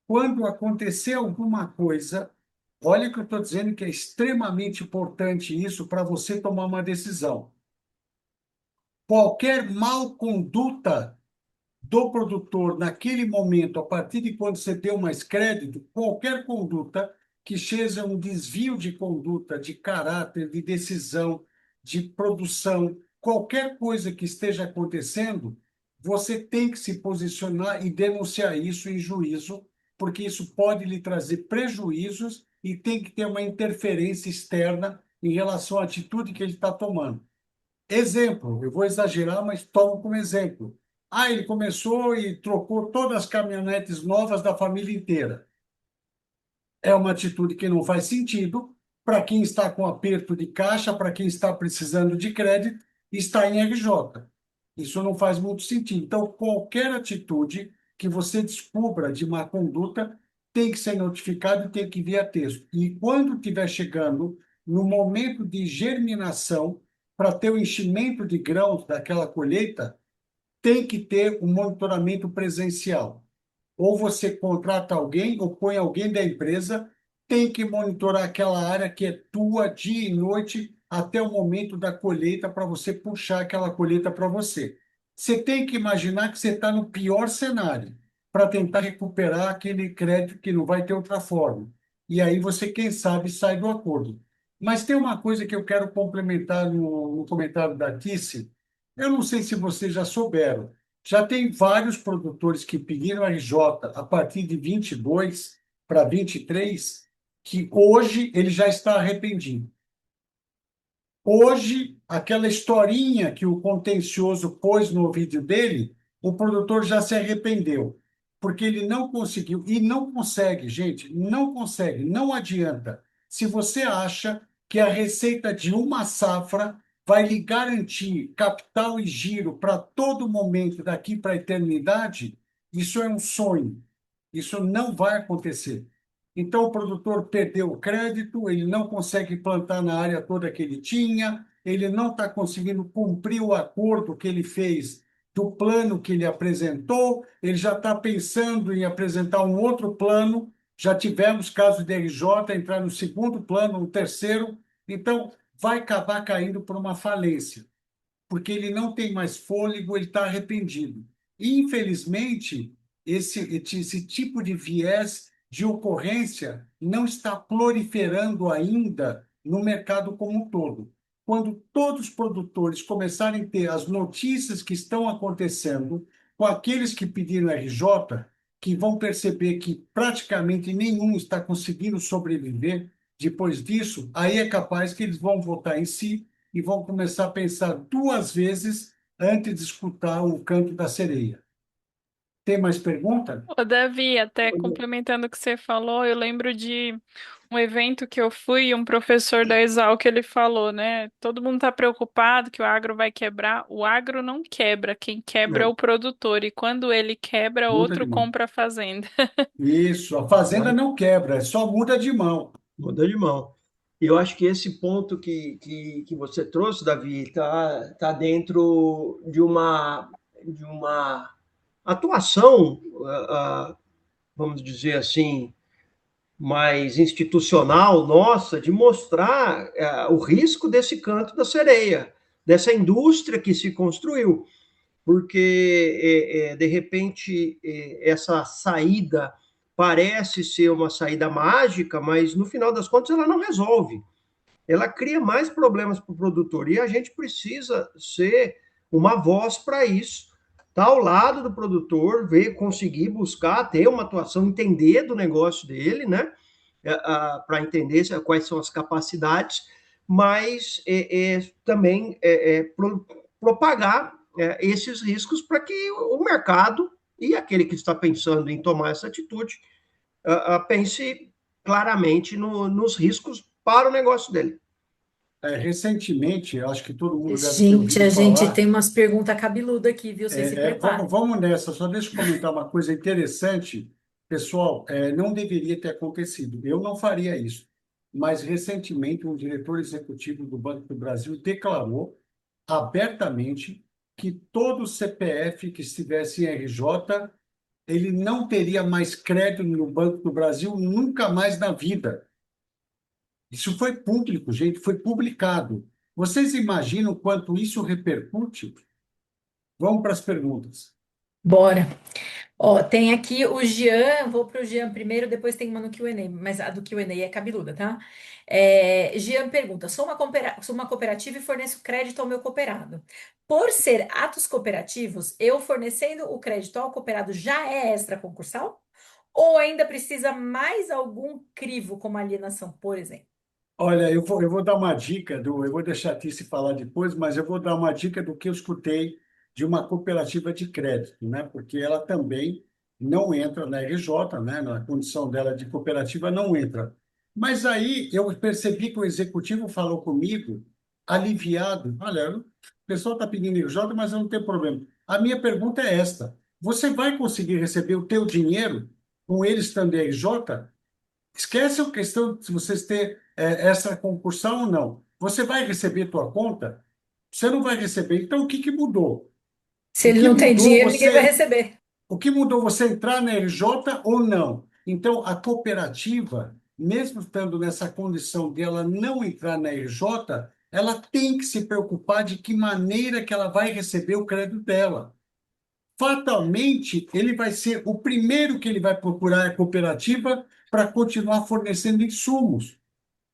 Quando acontecer alguma coisa, olha que eu estou dizendo que é extremamente importante isso para você tomar uma decisão. Qualquer mal conduta do produtor naquele momento, a partir de quando você deu mais crédito, qualquer conduta que seja um desvio de conduta, de caráter, de decisão, de produção, qualquer coisa que esteja acontecendo, você tem que se posicionar e denunciar isso em juízo, porque isso pode lhe trazer prejuízos e tem que ter uma interferência externa em relação à atitude que ele está tomando. Exemplo, eu vou exagerar, mas tomo como exemplo. Ah, ele começou e trocou todas as caminhonetes novas da família inteira. É uma atitude que não faz sentido para quem está com aperto de caixa, para quem está precisando de crédito, está em RJ. Isso não faz muito sentido. Então, qualquer atitude que você descubra de má conduta tem que ser notificado e tem que vir a texto. E quando estiver chegando no momento de germinação, para ter o enchimento de grãos daquela colheita, tem que ter um monitoramento presencial. Ou você contrata alguém, ou põe alguém da empresa, tem que monitorar aquela área que é tua dia e noite até o momento da colheita para você puxar aquela colheita para você. Você tem que imaginar que você está no pior cenário para tentar recuperar aquele crédito que não vai ter outra forma. E aí você, quem sabe, sai do acordo. Mas tem uma coisa que eu quero complementar no comentário da Tice. Eu não sei se vocês já souberam. Já tem vários produtores que pediram RJ a partir de 22 para 23, que hoje ele já está arrependido. Hoje, aquela historinha que o contencioso pôs no vídeo dele, o produtor já se arrependeu, porque ele não conseguiu, e não consegue, gente, não consegue, não adianta. Se você acha que a receita de uma safra vai lhe garantir capital e giro para todo momento daqui para a eternidade, isso é um sonho. Isso não vai acontecer. Então, o produtor perdeu o crédito, ele não consegue plantar na área toda que ele tinha, ele não está conseguindo cumprir o acordo que ele fez do plano que ele apresentou, ele já está pensando em apresentar um outro plano. Já tivemos casos de RJ entrar no segundo plano, no terceiro, então vai acabar caindo por uma falência, porque ele não tem mais fôlego, ele está arrependido. E, infelizmente, esse tipo de viés de ocorrência não está proliferando ainda no mercado como um todo. Quando todos os produtores começarem a ter as notícias que estão acontecendo com aqueles que pediram RJ, que vão perceber que praticamente nenhum está conseguindo sobreviver depois disso, aí é capaz que eles vão votar em si e vão começar a pensar duas vezes antes de escutar o canto da sereia. Tem mais pergunta? Ô, Davi, até complementando o que você falou, eu lembro de um evento que eu fui e um professor da Exalc ele falou, né? Todo mundo está preocupado que o agro vai quebrar. O agro não quebra, quem quebra é É, o produtor, e quando ele quebra, muda de outro mão. compra a fazenda. Isso, a fazenda Olha, não quebra, é só muda de mão. muda de mão. E eu acho que esse ponto que você trouxe, Davi, tá dentro de uma atuação, vamos dizer assim, mais institucional nossa, de mostrar o risco desse canto da sereia, dessa indústria que se construiu. Porque, de repente, essa saída parece ser uma saída mágica, mas no final das contas ela não resolve. Ela cria mais problemas para o produtor e a gente precisa ser uma voz para isso, estar ao lado do produtor, ver, conseguir buscar, ter uma atuação, entender do negócio dele, né? Para entender quais são as capacidades, mas também propagar esses riscos para que o mercado e aquele que está pensando em tomar essa atitude pense claramente nos riscos para o negócio dele. Recentemente, eu acho que todo mundo deve ter Gente, ouvido a gente tem falar. umas perguntas cabeludas aqui, viu? Vocês se Vamos, preparam. vamos nessa, só deixa eu comentar uma coisa interessante. Pessoal, não deveria ter acontecido. Eu não faria isso. Mas, recentemente, um diretor executivo do Banco do Brasil declarou abertamente que todo CPF que estivesse em RJ, ele não teria mais crédito no Banco do Brasil nunca mais na vida. Isso foi público, gente, foi publicado. Vocês imaginam quanto isso repercute? Vamos para as perguntas. Bora. Ó, tem aqui o Jean, vou para o Jean primeiro, depois tem uma no Q&A, mas a do Q&A é cabeluda, tá? Jean pergunta, sou uma cooperativa e forneço crédito ao meu cooperado. Por ser atos cooperativos, eu fornecendo o crédito ao cooperado já é extraconcursal? Ou ainda precisa mais algum crivo, como alienação, por exemplo? Olha, eu vou dar uma dica eu vou deixar a Tice falar depois, mas eu vou dar uma dica do que eu escutei de uma cooperativa de crédito, né? Porque ela também não entra na RJ, né? Na condição dela de cooperativa não entra. Mas aí eu percebi que o executivo falou comigo, aliviado. Olha, o pessoal está pedindo RJ, mas eu não tenho problema. A minha pergunta é esta: você vai conseguir receber o teu dinheiro com eles estando em RJ? Esquece a questão de vocês ter essa concursão ou não. Você vai receber tua conta? Você não vai receber. Então, o que que mudou? Se O ele que não tem mudou dinheiro, ninguém vai você, receber. o que mudou você entrar na RJ ou não? Então, a cooperativa, mesmo estando nessa condição de ela não entrar na RJ, ela tem que se preocupar de que maneira que ela vai receber o crédito dela. Fatalmente, ele vai ser o primeiro que ele vai procurar a cooperativa para continuar fornecendo insumos.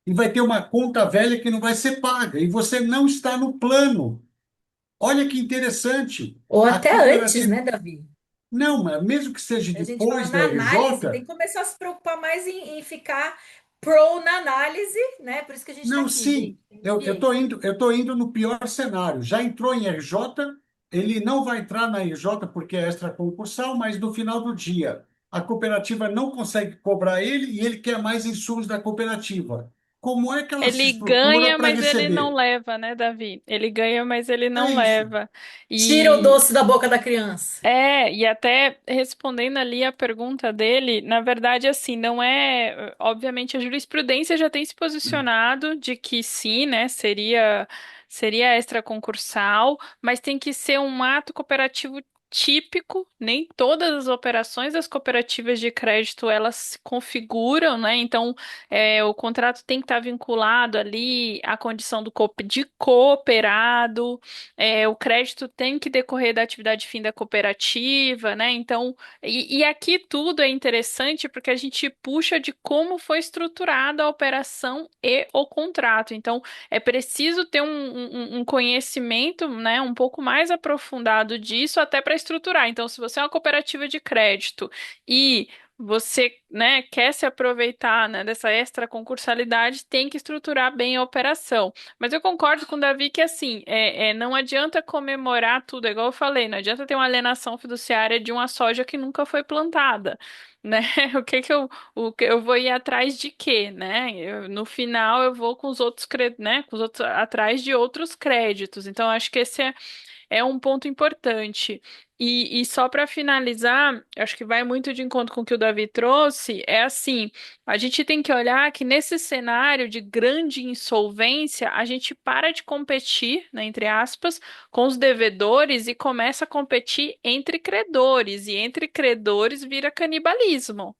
E vai ter uma conta velha que não vai ser paga. E você não está no plano. Olha que interessante. Ou A até antes, cooperativa. né, Davi? Não, mas mesmo que seja A gente fala depois da na análise, tem RJ, que começar a se preocupar mais em ficar pro na análise, né? Por isso que a gente está não, aqui, sim. gente. Tem Eu ciência. estou indo no pior cenário. Já entrou em RJ, ele não vai entrar na RJ porque é extraconcursal, mas no final do dia, a cooperativa não consegue cobrar ele e ele quer mais insumos da cooperativa. Como é que ela se Ele estrutura ganha, para mas ele não receber? leva, né, Davi? Ele ganha, mas ele É não isso. leva. Tira o E doce da boca da criança. e até respondendo ali a pergunta dele, na verdade, assim, não é. Obviamente, a jurisprudência já tem se posicionado de que sim, né, seria extraconcursal, mas tem que ser um ato cooperativo típico. Nem todas as operações das cooperativas de crédito elas se configuram, né? Então, o contrato tem que estar vinculado ali à condição de cooperado. O crédito tem que decorrer da atividade fim da cooperativa, né? Então, e aqui tudo é interessante porque a gente puxa de como foi estruturada a operação e o contrato. Então, é preciso ter um conhecimento, né, um pouco mais aprofundado disso até para estruturar. Então, se você é uma cooperativa de crédito e você, né, quer se aproveitar, né, dessa extra concursalidade, tem que estruturar bem a operação. Mas eu concordo com o Davi que, assim, não adianta comemorar tudo, é igual eu falei, não adianta ter uma alienação fiduciária de uma soja que nunca foi plantada, né? O que eu vou ir atrás de quê, né? No final eu vou com os outros, né, com os outros atrás de outros créditos. Então, acho que esse é um ponto importante. E só para finalizar, acho que vai muito de encontro com o que o Davi trouxe, é assim, a gente tem que olhar que nesse cenário de grande insolvência, a gente para de competir, né, entre aspas, com os devedores e começa a competir entre credores, e entre credores vira canibalismo.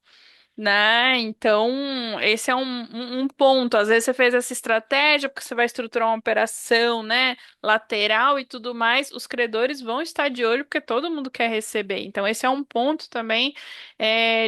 né? Então, esse é um ponto. Às vezes você fez essa estratégia porque você vai estruturar uma operação, né, lateral e tudo mais. Os credores vão estar de olho porque todo mundo quer receber. Então, esse é um ponto também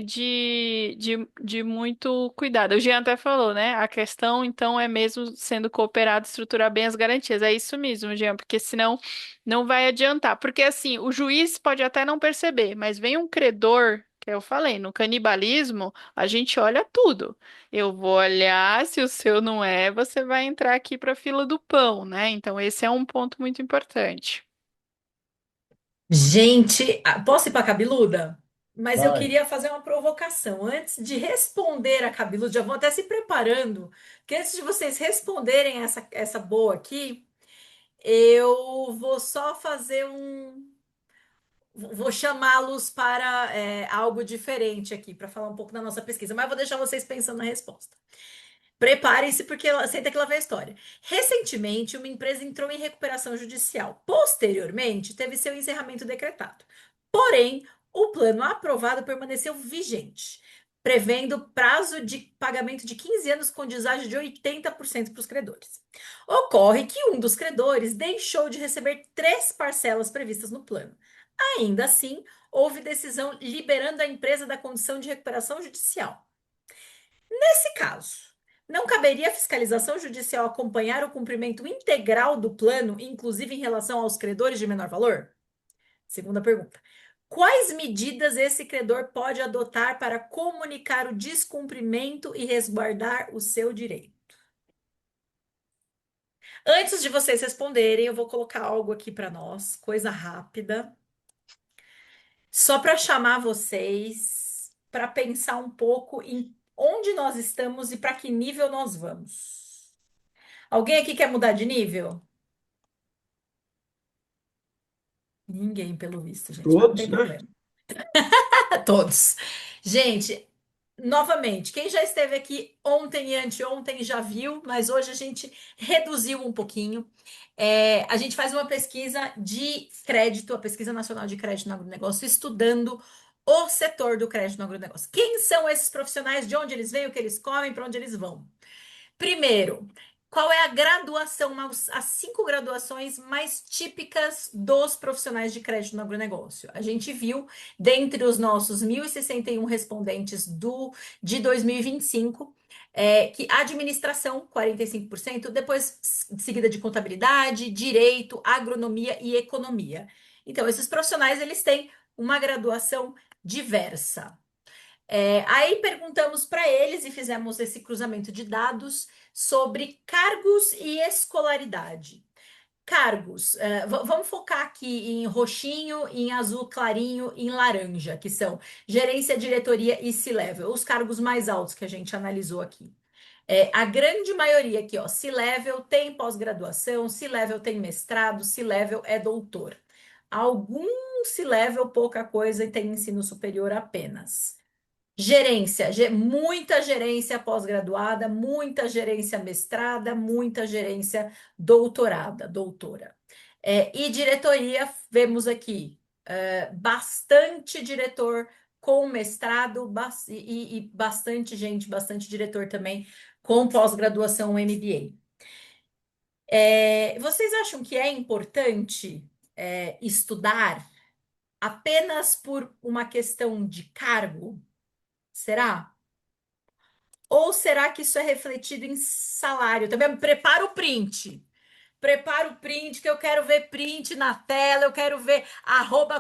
de muito cuidado. O Jean até falou, né? A questão, então, é mesmo sendo cooperado, estruturar bem as garantias. É isso mesmo, Jean, porque senão não vai adiantar. Porque, assim, o juiz pode até não perceber, mas vem um credor. Que eu falei, no canibalismo, a gente olha tudo. Eu vou olhar, se o seu não é, você vai entrar aqui para a fila do pão, né? Então, esse é um ponto muito importante. Gente, posso ir para a cabeluda? Mas eu Vai. queria fazer uma provocação. Antes de responder a cabeluda, já vou até se preparando, porque antes de vocês responderem essa boa aqui, eu vou só fazer um. Vou chamá-los para algo diferente aqui, para falar um pouco da nossa pesquisa, mas vou deixar vocês pensando na resposta. Preparem-se, porque senta que lá vem a história. Recentemente, uma empresa entrou em recuperação judicial. Posteriormente, teve seu encerramento decretado. Porém, o plano aprovado permaneceu vigente, prevendo prazo de pagamento de 15 anos com deságio de 80% para os credores. Ocorre que um dos credores deixou de receber 3 parcelas previstas no plano. Ainda assim, houve decisão liberando a empresa da condição de recuperação judicial. Nesse caso, não caberia a fiscalização judicial acompanhar o cumprimento integral do plano, inclusive em relação aos credores de menor valor? Segunda pergunta. Quais medidas esse credor pode adotar para comunicar o descumprimento e resguardar o seu direito? Antes de vocês responderem, eu vou colocar algo aqui para nós, coisa rápida, só para chamar vocês para pensar um pouco em onde nós estamos e para que nível nós vamos. Alguém aqui quer mudar de nível? Ninguém, pelo visto, gente, mas não tem Todos, né? problema. Todos. Gente, novamente, quem já esteve aqui ontem e anteontem já viu, mas hoje a gente reduziu um pouquinho. A gente faz uma pesquisa de crédito, a Pesquisa Nacional de Crédito no Agronegócio, estudando o setor do crédito no agronegócio. Quem são esses profissionais, de onde eles vêm, o que eles comem, para onde eles vão? Primeiro, qual é a graduação, as 5 graduações mais típicas dos profissionais de crédito no agronegócio? A gente viu, dentre os nossos 1.061 respondentes de 2025, que administração, 45%, depois seguida de contabilidade, direito, agronomia e economia. Então, esses profissionais, eles têm uma graduação diversa. Aí perguntamos para eles e fizemos esse cruzamento de dados sobre cargos e escolaridade. Cargos, vamos focar aqui em roxinho, em azul clarinho, em laranja, que são gerência, diretoria e C-level, os cargos mais altos que a gente analisou aqui. A grande maioria aqui, ó, C-level tem pós-graduação, C-level tem mestrado, C-level é doutor. Algum C-level, pouca coisa, e tem ensino superior apenas. Gerência, muita gerência pós-graduada, muita gerência mestrada, muita gerência doutora. E diretoria, vemos aqui bastante diretor com mestrado e bastante gente, bastante diretor também com pós-graduação MBA. Vocês acham que é importante estudar apenas por uma questão de cargo? Será? Ou será que isso é refletido em salário? Também prepara o print. Prepara o print, que eu quero ver print na tela, eu quero ver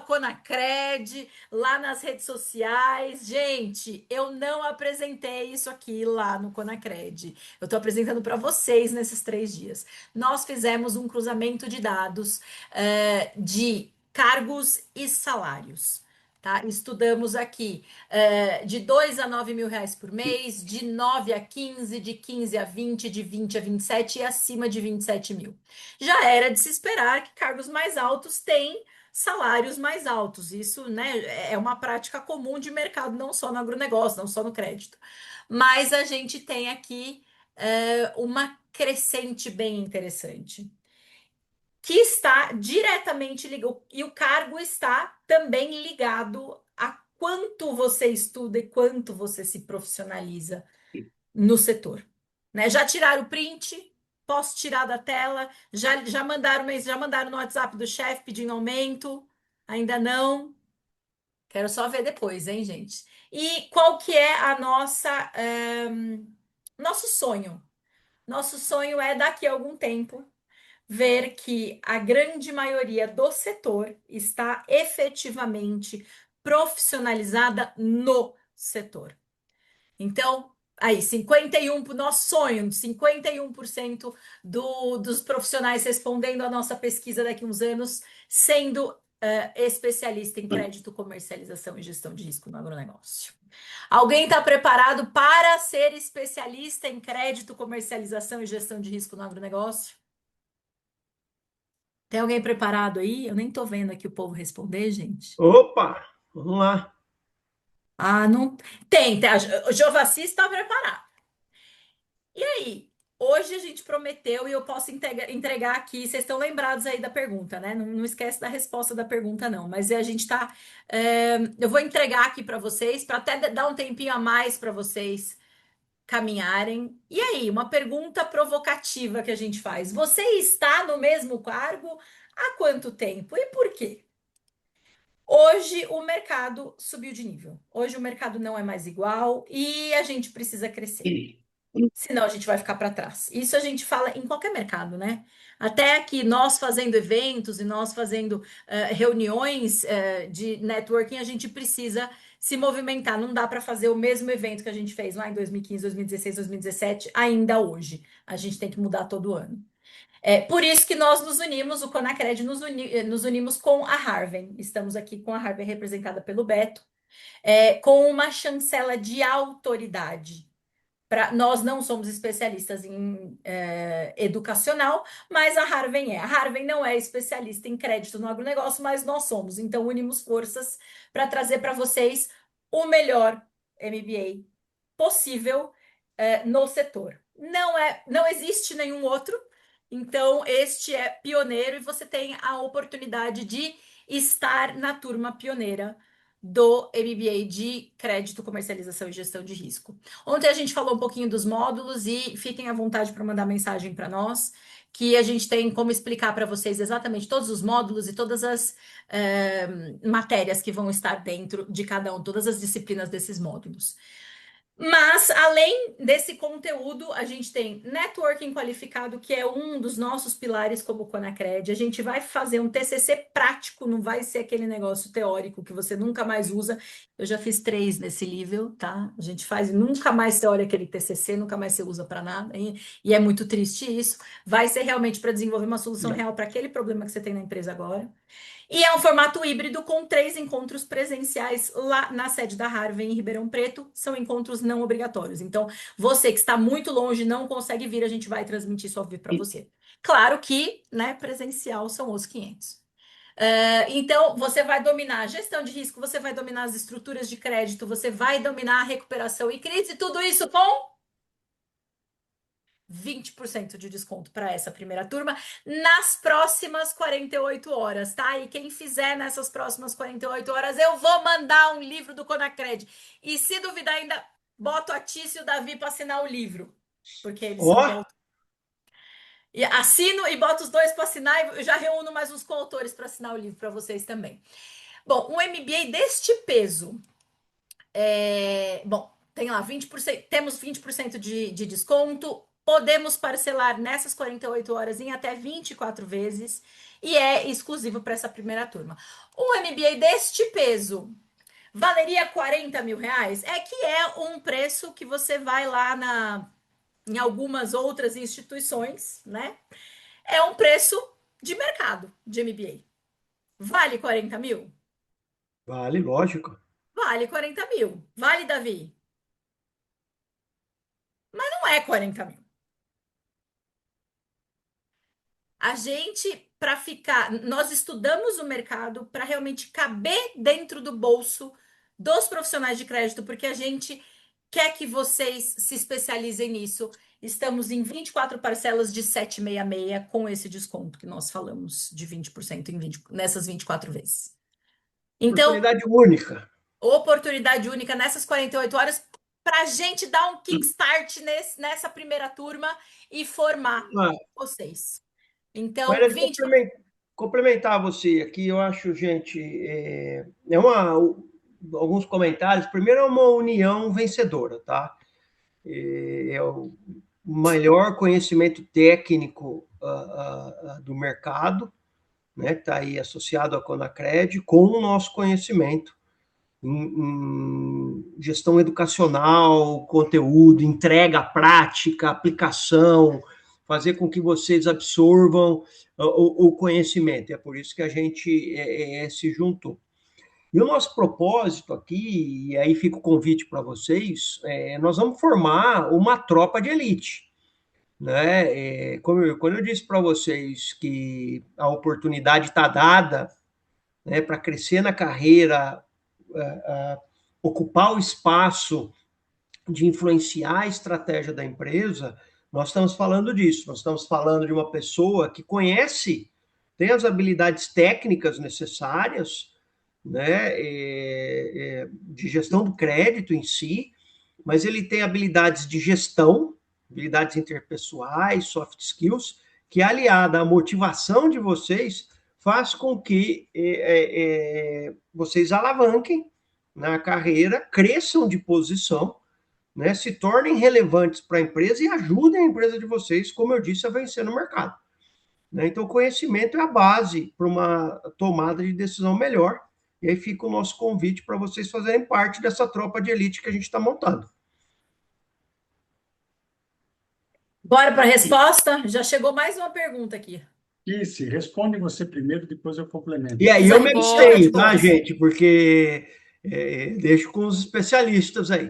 @Conacred lá nas redes sociais. Gente, eu não apresentei isso aqui lá no Conacred. Eu estou apresentando para vocês nesses 3 dias. Nós fizemos um cruzamento de dados de cargos e salários. Tá? Estudamos aqui de 2 a 9 mil reais por mês, de 9 a 15, de 15 a 20, de 20 a 27 e acima de 27 mil. Já era de se esperar que cargos mais altos têm salários mais altos. Isso, né, é uma prática comum de mercado, não só no agronegócio, não só no crédito. Mas a gente tem aqui uma crescente bem interessante que está diretamente ligado, e o cargo está também ligado a quanto você estuda e quanto você se profissionaliza no setor, né? Já tiraram o print? Posso tirar da tela? Já mandaram, já mandaram no WhatsApp do chefe pedindo aumento? Ainda não? Quero só ver depois, hein, gente? E qual que é a nosso sonho? Nosso sonho é, daqui a algum tempo, ver que a grande maioria do setor está efetivamente profissionalizada no setor. Então, aí, 51 para o nosso sonho, 51% dos profissionais respondendo à nossa pesquisa daqui a uns anos, sendo especialista em crédito, comercialização e gestão de risco no agronegócio. Alguém está preparado para ser especialista em crédito, comercialização e gestão de risco no agronegócio? Tem alguém preparado aí? Eu nem estou vendo aqui o povo responder, gente. Opa, vamos lá. Ah, não. Tem. O Jovaci está preparado. E aí? Hoje a gente prometeu e eu posso entregar aqui. Vocês estão lembrados aí da pergunta, né? Não esquece da resposta da pergunta, não. Mas a gente tá. Eu vou entregar aqui para vocês, para até dar um tempinho a mais para vocês caminharem. E aí, uma pergunta provocativa que a gente faz: você está no mesmo cargo há quanto tempo e por quê? Hoje o mercado subiu de nível. Hoje o mercado não é mais igual e a gente precisa crescer. Senão a gente vai ficar para trás. Isso a gente fala em qualquer mercado, né? Até que nós fazendo eventos e nós fazendo reuniões de networking, a gente precisa se movimentar. Não dá para fazer o mesmo evento que a gente fez lá em 2015, 2016, 2017, ainda hoje. A gente tem que mudar todo ano. É por isso que nós nos unimos, o Conacred nos unimos com a Harvey. Estamos aqui com a Harvey representada pelo Beto, com uma chancela de autoridade. Nós não somos especialistas em educacional, mas a Harvey é. A Harvey não é especialista em crédito no agronegócio, mas nós somos. Então, unimos forças para trazer para vocês o melhor MBA possível no setor. Não existe nenhum outro. Então, este é pioneiro e você tem a oportunidade de estar na turma pioneira do MBA de Crédito, Comercialização e Gestão de Risco. Ontem a gente falou um pouquinho dos módulos e fiquem à vontade para mandar mensagem para nós, que a gente tem como explicar para vocês exatamente todos os módulos e todas as matérias que vão estar dentro de cada um, todas as disciplinas desses módulos. Mas, além desse conteúdo, a gente tem networking qualificado, que é um dos nossos pilares como Conacred. A gente vai fazer um TCC prático, não vai ser aquele negócio teórico que você nunca mais usa. Eu já fiz 3 nesse nível, tá? A gente faz e nunca mais você olha aquele TCC, nunca mais você usa para nada. E é muito triste isso. Vai ser realmente para desenvolver uma solução real para aquele problema que você tem na empresa agora. E é um formato híbrido com 3 encontros presenciais lá na sede da Harvey, em Ribeirão Preto. São encontros não obrigatórios. Então, você que está muito longe, não consegue vir, a gente vai transmitir isso ao vivo para você. Claro que, né, presencial são os 500. Então, você vai dominar a gestão de risco, você vai dominar as estruturas de crédito, você vai dominar a recuperação e crise, tudo isso com 20% de desconto para essa primeira turma nas próximas 48 horas, tá? E quem fizer nessas próximas 48 horas, eu vou mandar um livro do Conacred. E se duvidar, ainda boto a Tícia e o Davi para assinar o livro, porque eles são Ó, coautores. E assino e boto os dois para assinar e eu já reúno mais uns coautores para assinar o livro para vocês também. Bom, um MBA deste peso. Bom, tem lá 20%, temos 20% de desconto. Podemos parcelar nessas 48 horas em até 24 vezes e é exclusivo para essa primeira turma. Um MBA deste peso valeria 40 mil reais? É que é um preço que você vai lá em algumas outras instituições, né? É um preço de mercado de MBA. Vale 40 mil? vale, lógico. Vale 40 mil. Vale, Davi? Mas não é 40 mil. A gente, para ficar, nós estudamos o mercado para realmente caber dentro do bolso dos profissionais de crédito, porque a gente quer que vocês se especializem nisso. Estamos em 24 parcelas de 766 com esse desconto que nós falamos de 20% nessas 24 vezes. Então, Oportunidade única. oportunidade única nessas 48 horas para a gente dar um kickstart nessa primeira turma e formar Ah, vocês. Então, Maria, 20. complementar você aqui, eu acho, gente, alguns comentários. Primeiro, é uma união vencedora, tá? É o melhor conhecimento técnico do mercado, né, que está aí associado à Conacred, com o nosso conhecimento em gestão educacional, conteúdo, entrega prática, aplicação, fazer com que vocês absorvam o conhecimento. É por isso que a gente se juntou. E o nosso propósito aqui, e aí fica o convite para vocês, nós vamos formar uma tropa de elite. Né? Quando eu disse para vocês que a oportunidade está dada, né, para crescer na carreira, ocupar o espaço de influenciar a estratégia da empresa, nós estamos falando disso. Nós estamos falando de uma pessoa que conhece, tem as habilidades técnicas necessárias, né, de gestão do crédito em si, mas ele tem habilidades de gestão, habilidades interpessoais, soft skills, que aliada à motivação de vocês, faz com que vocês alavanquem na carreira, cresçam de posição, né, se tornem relevantes para a empresa e ajudem a empresa de vocês, como eu disse, a vencer no mercado. Né? Então, o conhecimento é a base para uma tomada de decisão melhor. E aí fica o nosso convite para vocês fazerem parte dessa tropa de elite que a gente está montando. Bora para a resposta? Já chegou mais uma pergunta aqui. Isso, responde você primeiro, depois eu complemento. E aí Isso eu aí, me chama de abstenho, tá, boas. gente? Porque deixo com os especialistas aí.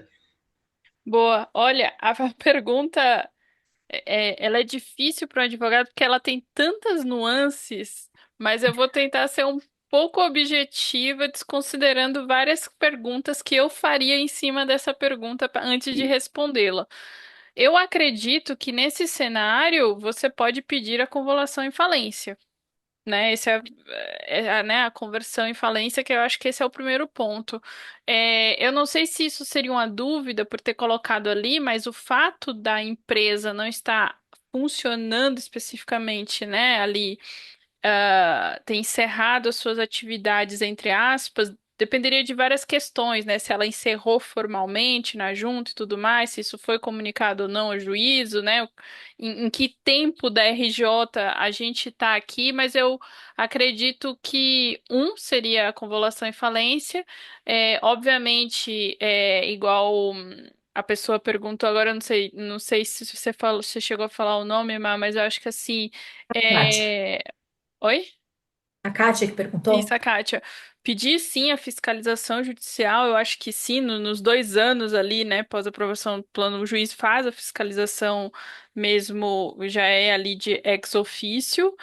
Boa. Olha, a pergunta ela é difícil para um advogado porque ela tem tantas nuances, mas eu vou tentar ser um pouco objetiva, desconsiderando várias perguntas que eu faria em cima dessa pergunta antes de respondê-la. Eu acredito que nesse cenário você pode pedir a convolução em falência, né? Esse né, a conversão em falência, que eu acho que esse é o primeiro ponto. Eu não sei se isso seria uma dúvida por ter colocado ali, mas o fato da empresa não estar funcionando especificamente, né, ali ter encerrado as suas atividades, entre aspas, dependeria de várias questões, né? Se ela encerrou formalmente na junta e tudo mais, se isso foi comunicado ou não ao juízo, né? Em que tempo da RJ a gente está aqui, mas eu acredito que seria a convolução em falência, obviamente, igual. A pessoa perguntou, agora eu não sei se você falou, se chegou a falar o nome, mas eu acho que assim, Kátia. é, oi? A Kátia que perguntou? Isso, a Kátia. Pedir sim a fiscalização judicial, eu acho que sim, nos 2 anos ali, né, pós aprovação do plano, o juiz faz a fiscalização mesmo, já é ali de ex officio,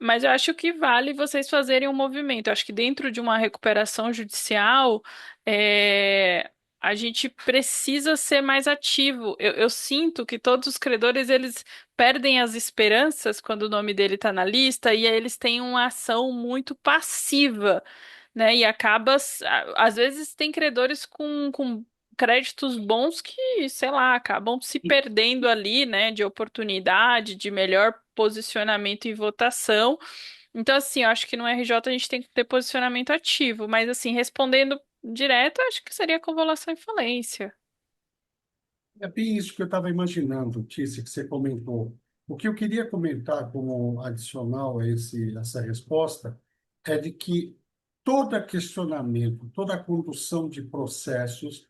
mas eu acho que vale vocês fazerem um movimento. Eu acho que dentro de uma recuperação judicial, a gente precisa ser mais ativo. Eu sinto que todos os credores, eles perdem as esperanças quando o nome dele está na lista e aí eles têm uma ação muito passiva, né? E acaba, às vezes tem credores com créditos bons que, sei lá, acabam se perdendo ali, né? De oportunidade, de melhor posicionamento em votação. Então, assim, eu acho que no RJ a gente tem que ter posicionamento ativo, mas assim, respondendo direto, eu acho que seria convolução em falência. É bem isso que eu estava imaginando, Tícia, que você comentou. O que eu queria comentar como adicional a essa resposta é de que todo questionamento, toda condução de processos,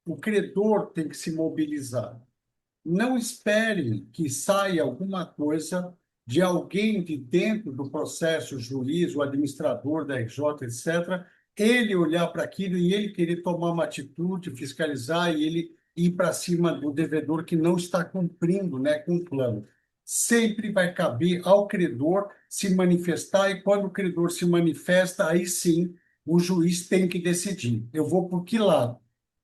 o credor tem que se mobilizar. Não esperem que saia alguma coisa de alguém de dentro do processo, o juiz, o administrador da RJ, etc., ele olhar para aquilo e ele querer tomar uma atitude, fiscalizar e ele ir para cima do devedor que não está cumprindo, né, com o plano. Sempre vai caber ao credor se manifestar e quando o credor se manifesta, aí sim o juiz tem que decidir. Eu vou por que lado?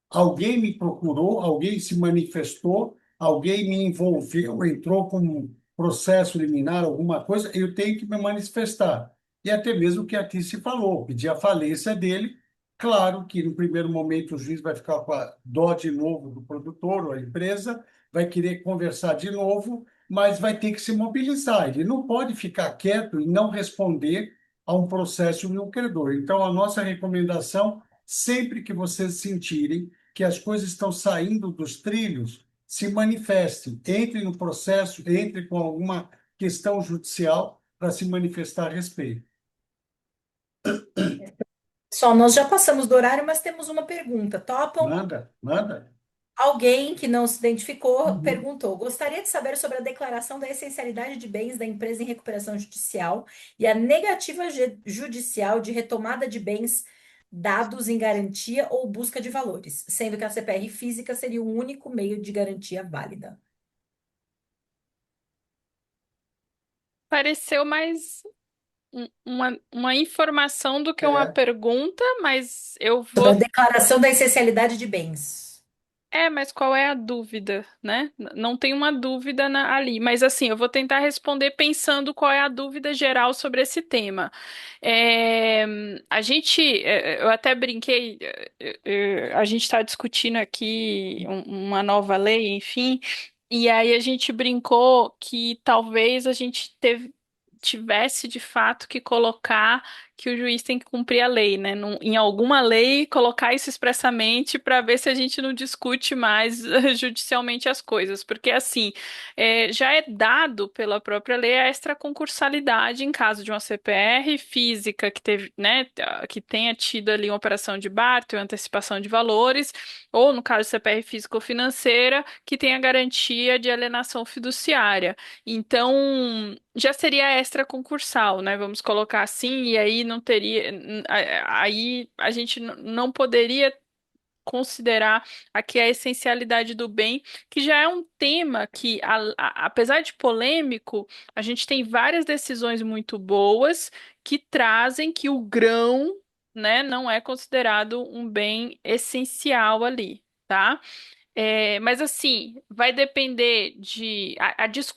Alguém me procurou, alguém se manifestou, alguém me envolveu, entrou com um processo liminar, alguma coisa, eu tenho que me manifestar. E até mesmo o que a Tice falou, pedir a falência dele, Claro que no primeiro momento o juiz vai ficar com a dó de novo do produtor ou a empresa, vai querer conversar de novo, mas vai ter que se mobilizar. Ele não pode ficar quieto e não responder a um processo de um credor. Então, a nossa recomendação, sempre que vocês sentirem que as coisas estão saindo dos trilhos, se manifestem, entre no processo, entre com alguma questão judicial para se manifestar a respeito. Pessoal, nós já passamos do horário, mas temos uma pergunta. Topam? Manda, manda. Alguém que não se identificou Uhum. perguntou: gostaria de saber sobre a declaração da essencialidade de bens da empresa em recuperação judicial e a negativa judicial de retomada de bens dados em garantia ou busca de valores, sendo que a CPR física seria o único meio de garantia válida. Pareceu mais uma informação do que uma É, pergunta, mas eu Sobre a vou. declaração da essencialidade de bens. É, mas qual é a dúvida, né? Não tem uma dúvida ali, mas assim, eu vou tentar responder pensando qual é a dúvida geral sobre esse tema. É, eu até brinquei, a gente está discutindo aqui uma nova lei, enfim, e aí a gente brincou que talvez a gente tivesse de fato que colocar que o juiz tem que cumprir a lei, né? Em alguma lei, colocar isso expressamente para ver se a gente não discute mais judicialmente as coisas, porque assim, já é dado pela própria lei a extraconcursalidade em caso de uma CPR física que teve, né, que tenha tido ali uma operação de barter, ou antecipação de valores, ou no caso de CPR física ou financeira, que tenha garantia de alienação fiduciária. Então, já seria extra concursal, né? Vamos colocar assim, e aí não teria, aí a gente não poderia considerar aqui a essencialidade do bem, que já é um tema que, apesar de polêmico, a gente tem várias decisões muito boas que trazem que o grão, né, não é considerado um bem essencial ali. Tá? Mas assim, vai depender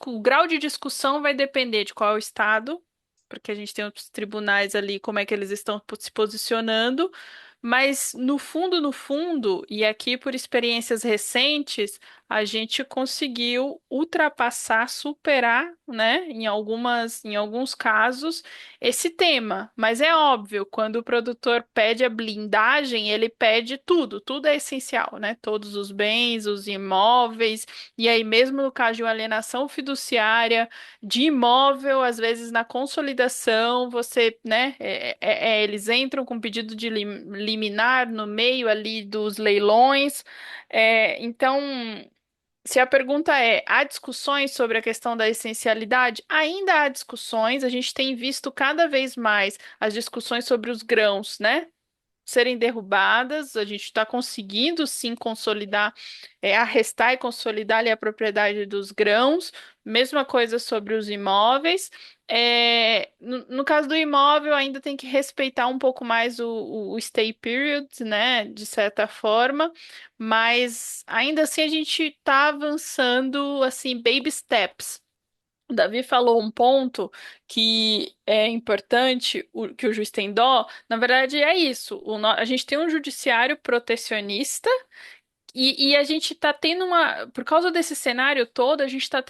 o grau de discussão vai depender de qual é o estado, porque a gente tem os tribunais ali, como é que eles estão se posicionando, mas no fundo, e aqui por experiências recentes, a gente conseguiu ultrapassar, superar, né, em alguns casos, esse tema. Mas é óbvio, quando o produtor pede a blindagem, ele pede tudo, tudo é essencial, né? Todos os bens, os imóveis, e aí mesmo no caso de uma alienação fiduciária de imóvel, às vezes na consolidação, você, né, eles entram com pedido de liminar no meio ali dos leilões. Então, se a pergunta é, há discussões sobre a questão da essencialidade? Ainda há discussões, a gente tem visto cada vez mais as discussões sobre os grãos, né? Serem derrubadas, a gente está conseguindo sim consolidar, arrestar e consolidar ali a propriedade dos grãos, mesma coisa sobre os imóveis. No caso do imóvel, ainda tem que respeitar um pouco mais o stay period, né, de certa forma, mas ainda assim a gente está avançando assim, baby steps. O Davi falou um ponto que é importante, que o juiz tem dó. Na verdade, é isso. A gente tem um judiciário protecionista e a gente está tendo por causa desse cenário todo, a gente está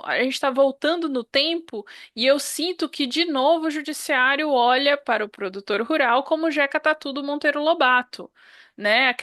a gente está voltando no tempo e eu sinto que, de novo, o judiciário olha para o produtor rural como Jeca Tatu do Monteiro Lobato, né?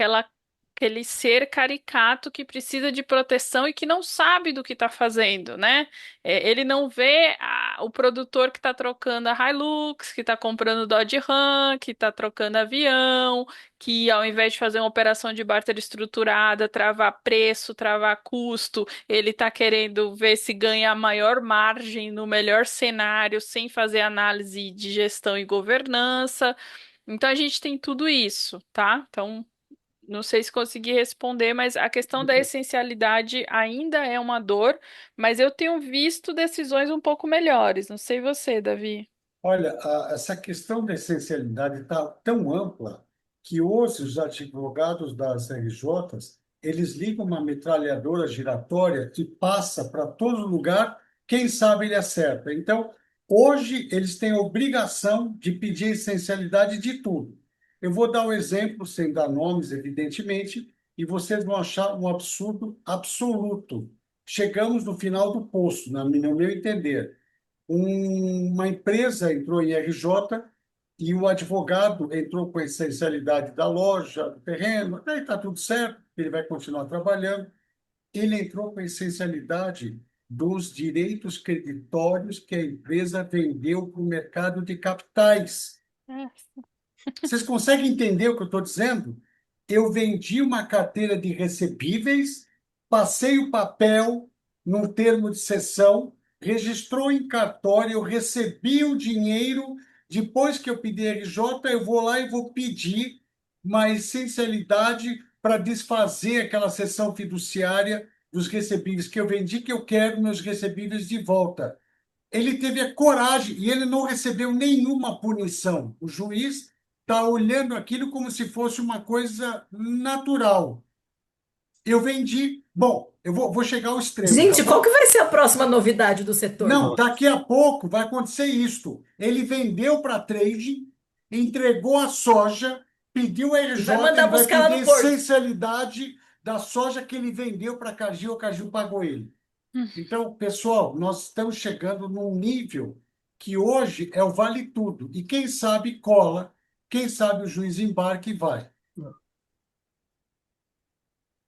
Aquele ser caricato que precisa de proteção e que não sabe do que está fazendo, né? Ele não vê o produtor que está trocando a Hilux, que está comprando Dodge Ram, que está trocando avião, que ao invés de fazer uma operação de barter estruturada, travar preço, travar custo, ele está querendo ver se ganha a maior margem no melhor cenário, sem fazer análise de gestão e governança. Então a gente tem tudo isso, tá? Então, não sei se consegui responder, mas a questão da essencialidade ainda é uma dor, mas eu tenho visto decisões um pouco melhores. Não sei você, Davi. Olha, essa questão da essencialidade está tão ampla que hoje os advogados das RJs, eles ligam uma metralhadora giratória que passa para todo lugar, quem sabe ele acerta. Então, hoje eles têm a obrigação de pedir a essencialidade de tudo. Eu vou dar um exemplo, sem dar nomes, evidentemente, e vocês vão achar um absurdo absoluto. Chegamos no final do poço, no meu entender. Uma empresa entrou em RJ e o advogado entrou com a essencialidade da loja, do terreno, aí está tudo certo, ele vai continuar trabalhando. Ele entrou com a essencialidade dos direitos creditórios que a empresa vendeu para o mercado de capitais. É. Vocês conseguem entender o que eu estou dizendo? Eu vendi uma carteira de recebíveis, passei o papel num termo de cessão, registrou em cartório, eu recebi o dinheiro. Depois que eu pedi RJ, eu vou lá e vou pedir uma essencialidade para desfazer aquela cessão fiduciária dos recebíveis que eu vendi, que eu quero meus recebíveis de volta. Ele teve a coragem e ele não recebeu nenhuma punição. O juiz está olhando aquilo como se fosse uma coisa natural. Eu vendi. Bom, vou chegar ao extremo, tá Gente, qual que bom? vai ser a próxima novidade do setor? Não, daqui a pouco vai acontecer isto. Ele vendeu para trade, entregou a soja, pediu a E vai RJ, mandar ele vai buscar lá pedir no a porto. essencialidade da soja que ele vendeu para a Cargill, a Cargill pagou ele. Então, pessoal, nós estamos chegando num nível que hoje é o vale tudo. E quem sabe cola, quem sabe o juiz embarca e vai.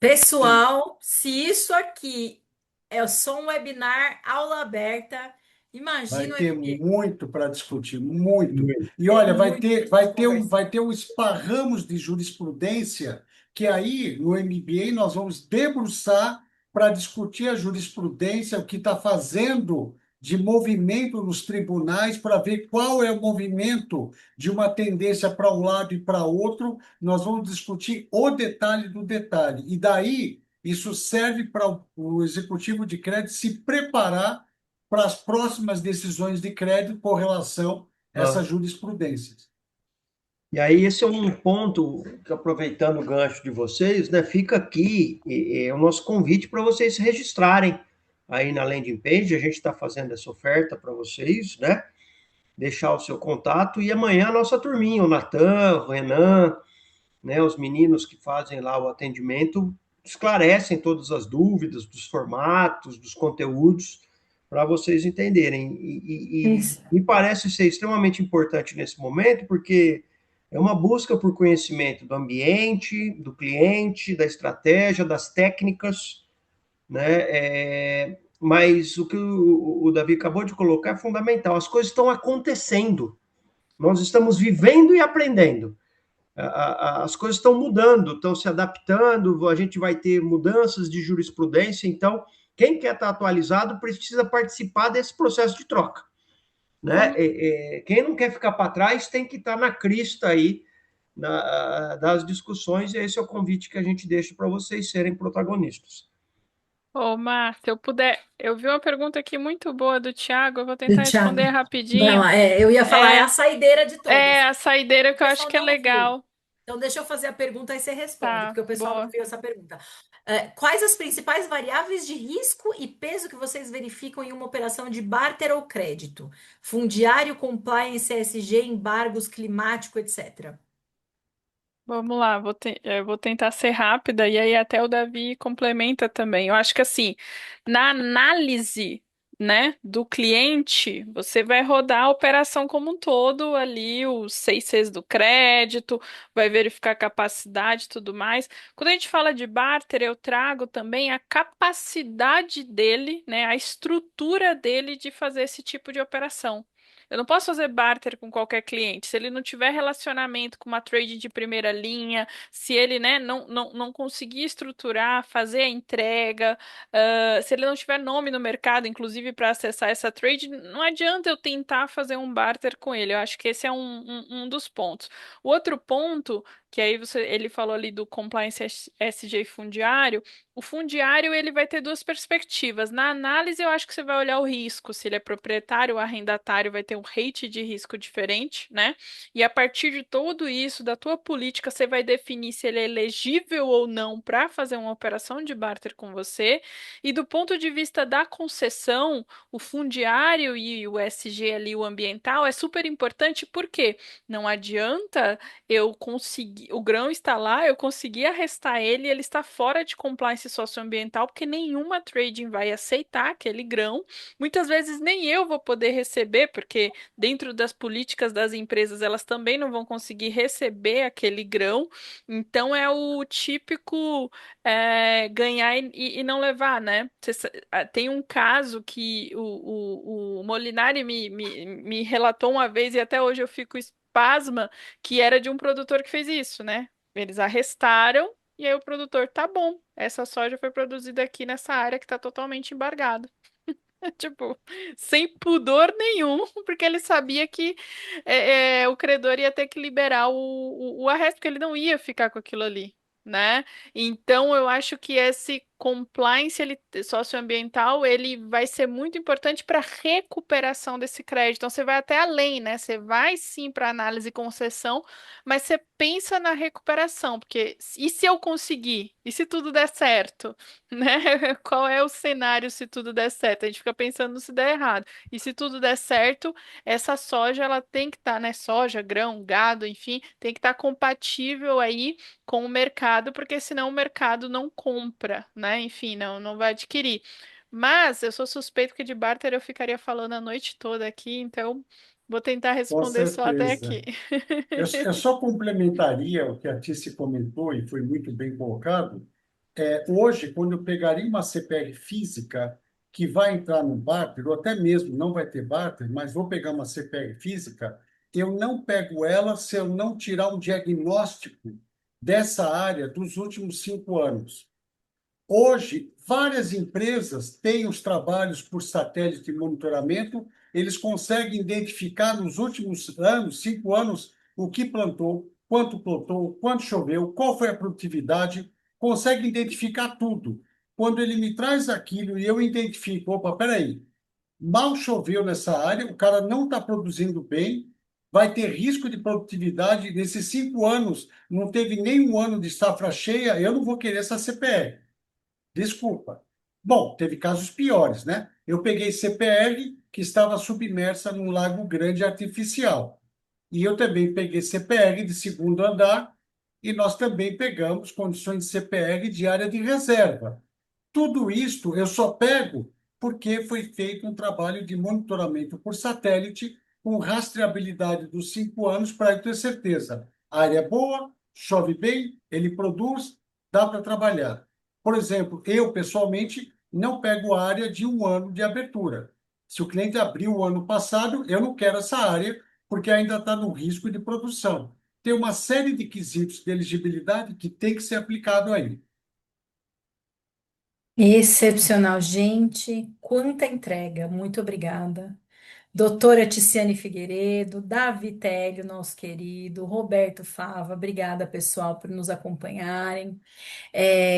Pessoal, se isso aqui é só um webinar, aula aberta, Vai imagina o ter MBA. muito para discutir, muito. Muito. E Tem olha, muito pra gente conversar. vai ter um esparramos de jurisprudência que aí no MBA nós vamos debruçar para discutir a jurisprudência, o que está fazendo de movimento nos tribunais para ver qual é o movimento de uma tendência para um lado e para outro. Nós vamos discutir o detalhe do detalhe. E daí isso serve para o executivo de crédito se preparar para as próximas decisões de crédito com relação a Ah. essas jurisprudências. E aí, esse é um ponto que, aproveitando o gancho de vocês, né, fica aqui o nosso convite para vocês se registrarem aí na landing page. A gente está fazendo essa oferta para vocês, né? Deixar o seu contato e amanhã a nossa turminha, o Natan, o Renan, né, os meninos que fazem lá o atendimento, esclarecem todas as dúvidas dos formatos, dos conteúdos, para vocês entenderem. Isso. Me parece ser extremamente importante nesse momento, porque é uma busca por conhecimento do ambiente, do cliente, da estratégia, das técnicas, né? Mas o que o Davi acabou de colocar é fundamental. As coisas estão acontecendo. Nós estamos vivendo e aprendendo. As coisas estão mudando, estão se adaptando, a gente vai ter mudanças de jurisprudência, então quem quer estar atualizado precisa participar desse processo de troca, né? Quem não quer ficar para trás tem que estar na crista aí das discussões, e esse é o convite que a gente deixa para vocês serem protagonistas. Ô, Márcia, eu puder. Eu vi uma pergunta aqui muito boa do Thiago, eu vou Do tentar Thiago. responder Vai rapidinho. lá. Eu ia falar, é a É, saideira de é todas. a saideira O que eu acho pessoal que é não viu. legal. Então, deixa eu fazer a pergunta e você responde, Tá, porque o pessoal não boa. viu essa pergunta. Quais as principais variáveis de risco e peso que vocês verificam em uma operação de barter ou crédito? Fundiário, compliance, ESG, embargos, climático, etc. Vamos lá, eu vou tentar ser rápida e aí até o Davi complementa também. Eu acho que assim, na análise, né, do cliente, você vai rodar a operação como um todo ali, os 6 Cs do crédito, vai verificar a capacidade e tudo mais. Quando a gente fala de barter, eu trago também a capacidade dele, né, a estrutura dele de fazer esse tipo de operação. Eu não posso fazer barter com qualquer cliente. Se ele não tiver relacionamento com uma trade de primeira linha, se ele, né, não conseguir estruturar, fazer a entrega, se ele não tiver nome no mercado, inclusive para acessar essa trade, não adianta eu tentar fazer um barter com ele. Eu acho que esse é um dos pontos. O outro ponto que aí ele falou ali do compliance SG fundiário. O fundiário ele vai ter duas perspectivas. Na análise, eu acho que você vai olhar o risco, se ele é proprietário ou arrendatário, vai ter um rate de risco diferente, né? E a partir de tudo isso, da tua política, você vai definir se ele é elegível ou não para fazer uma operação de barter com você. E do ponto de vista da concessão, o fundiário e o SG ali, o ambiental, é super importante porque não adianta eu conseguir, o grão está lá, eu consegui arrestar ele, e ele está fora de compliance socioambiental, porque nenhuma trading vai aceitar aquele grão. Muitas vezes nem eu vou poder receber, porque dentro das políticas das empresas elas também não vão conseguir receber aquele grão. Então é o típico ganhar e não levar, né? Tem um caso que o Molinari me relatou uma vez e até hoje eu fico pasma, que era de um produtor que fez isso, né? Eles arrestaram e aí o produtor, tá bom, essa soja foi produzida aqui nessa área que tá totalmente embargada. Tipo, sem pudor nenhum, porque ele sabia que o credor ia ter que liberar o arresto, porque ele não ia ficar com aquilo ali, né? Então, eu acho que esse compliance socioambiental, ele vai ser muito importante para a recuperação desse crédito. Então, você vai até além, né? Você vai sim para análise e concessão, mas você pensa na recuperação, porque e se eu conseguir? E se tudo der certo? Né? Qual é o cenário se tudo der certo? A gente fica pensando se der errado. E se tudo der certo, essa soja ela tem que estar, né? Soja, grão, gado, enfim, tem que estar compatível aí com o mercado, porque senão o mercado não compra, né? Enfim, não vai adquirir. Mas eu sou suspeito que de barter eu ficaria falando a noite toda aqui, então vou tentar Com responder só até aqui. certeza. Eu só complementaria o que a Tice comentou, e foi muito bem colocado. Hoje, quando eu pegaria uma CPR física que vai entrar no barter, ou até mesmo não vai ter barter, mas vou pegar uma CPR física, eu não pego ela se eu não tirar um diagnóstico dessa área dos últimos 5 anos. Hoje, várias empresas têm os trabalhos por satélite de monitoramento, eles conseguem identificar nos últimos anos, 5 anos, o que plantou, quanto choveu, qual foi a produtividade, consegue identificar tudo. Quando ele me traz aquilo e eu identifico, opa, peraí, mal choveu nessa área, o cara não está produzindo bem, vai ter risco de produtividade. Nesses 5 anos, não teve nenhum ano de safra cheia, eu não vou querer essa CPR. Desculpa. Bom, teve casos piores, né? Eu peguei CPR que estava submersa num lago grande artificial. E eu também peguei CPR de segundo andar e nós também pegamos condições de CPR de área de reserva. Tudo isto eu só pego porque foi feito um trabalho de monitoramento por satélite com rastreabilidade dos 5 anos para eu ter certeza. A área é boa, chove bem, ele produz, dá para trabalhar. Por exemplo, eu pessoalmente não pego a área de um ano de abertura. Se o cliente abriu o ano passado, eu não quero essa área porque ainda está no risco de produção. Tem uma série de quesitos de elegibilidade que tem que ser aplicado aí. Excepcional, gente. Quanta entrega. Muito obrigada. Doutora Ticiane Figueiredo, Davi Télio, nosso querido, Roberto Fava, obrigada, pessoal, por nos acompanharem.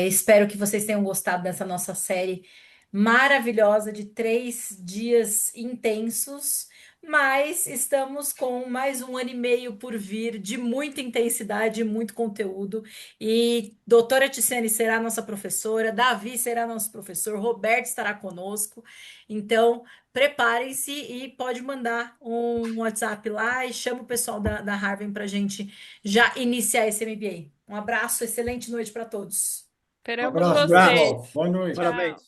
Espero que vocês tenham gostado dessa nossa série maravilhosa de 3 dias intensos, mas estamos com mais um ano e meio por vir de muita intensidade e muito conteúdo. E doutora Ticiane será nossa professora, Davi será nosso professor, Roberto estará conosco. Então, preparem-se e pode mandar um WhatsApp lá e chama o pessoal da Harvard para a gente já iniciar esse MBA. Um abraço, excelente noite para todos. Um Esperamos abraço, Abraço, pessoal. vocês. Boa noite. Tchau. parabéns.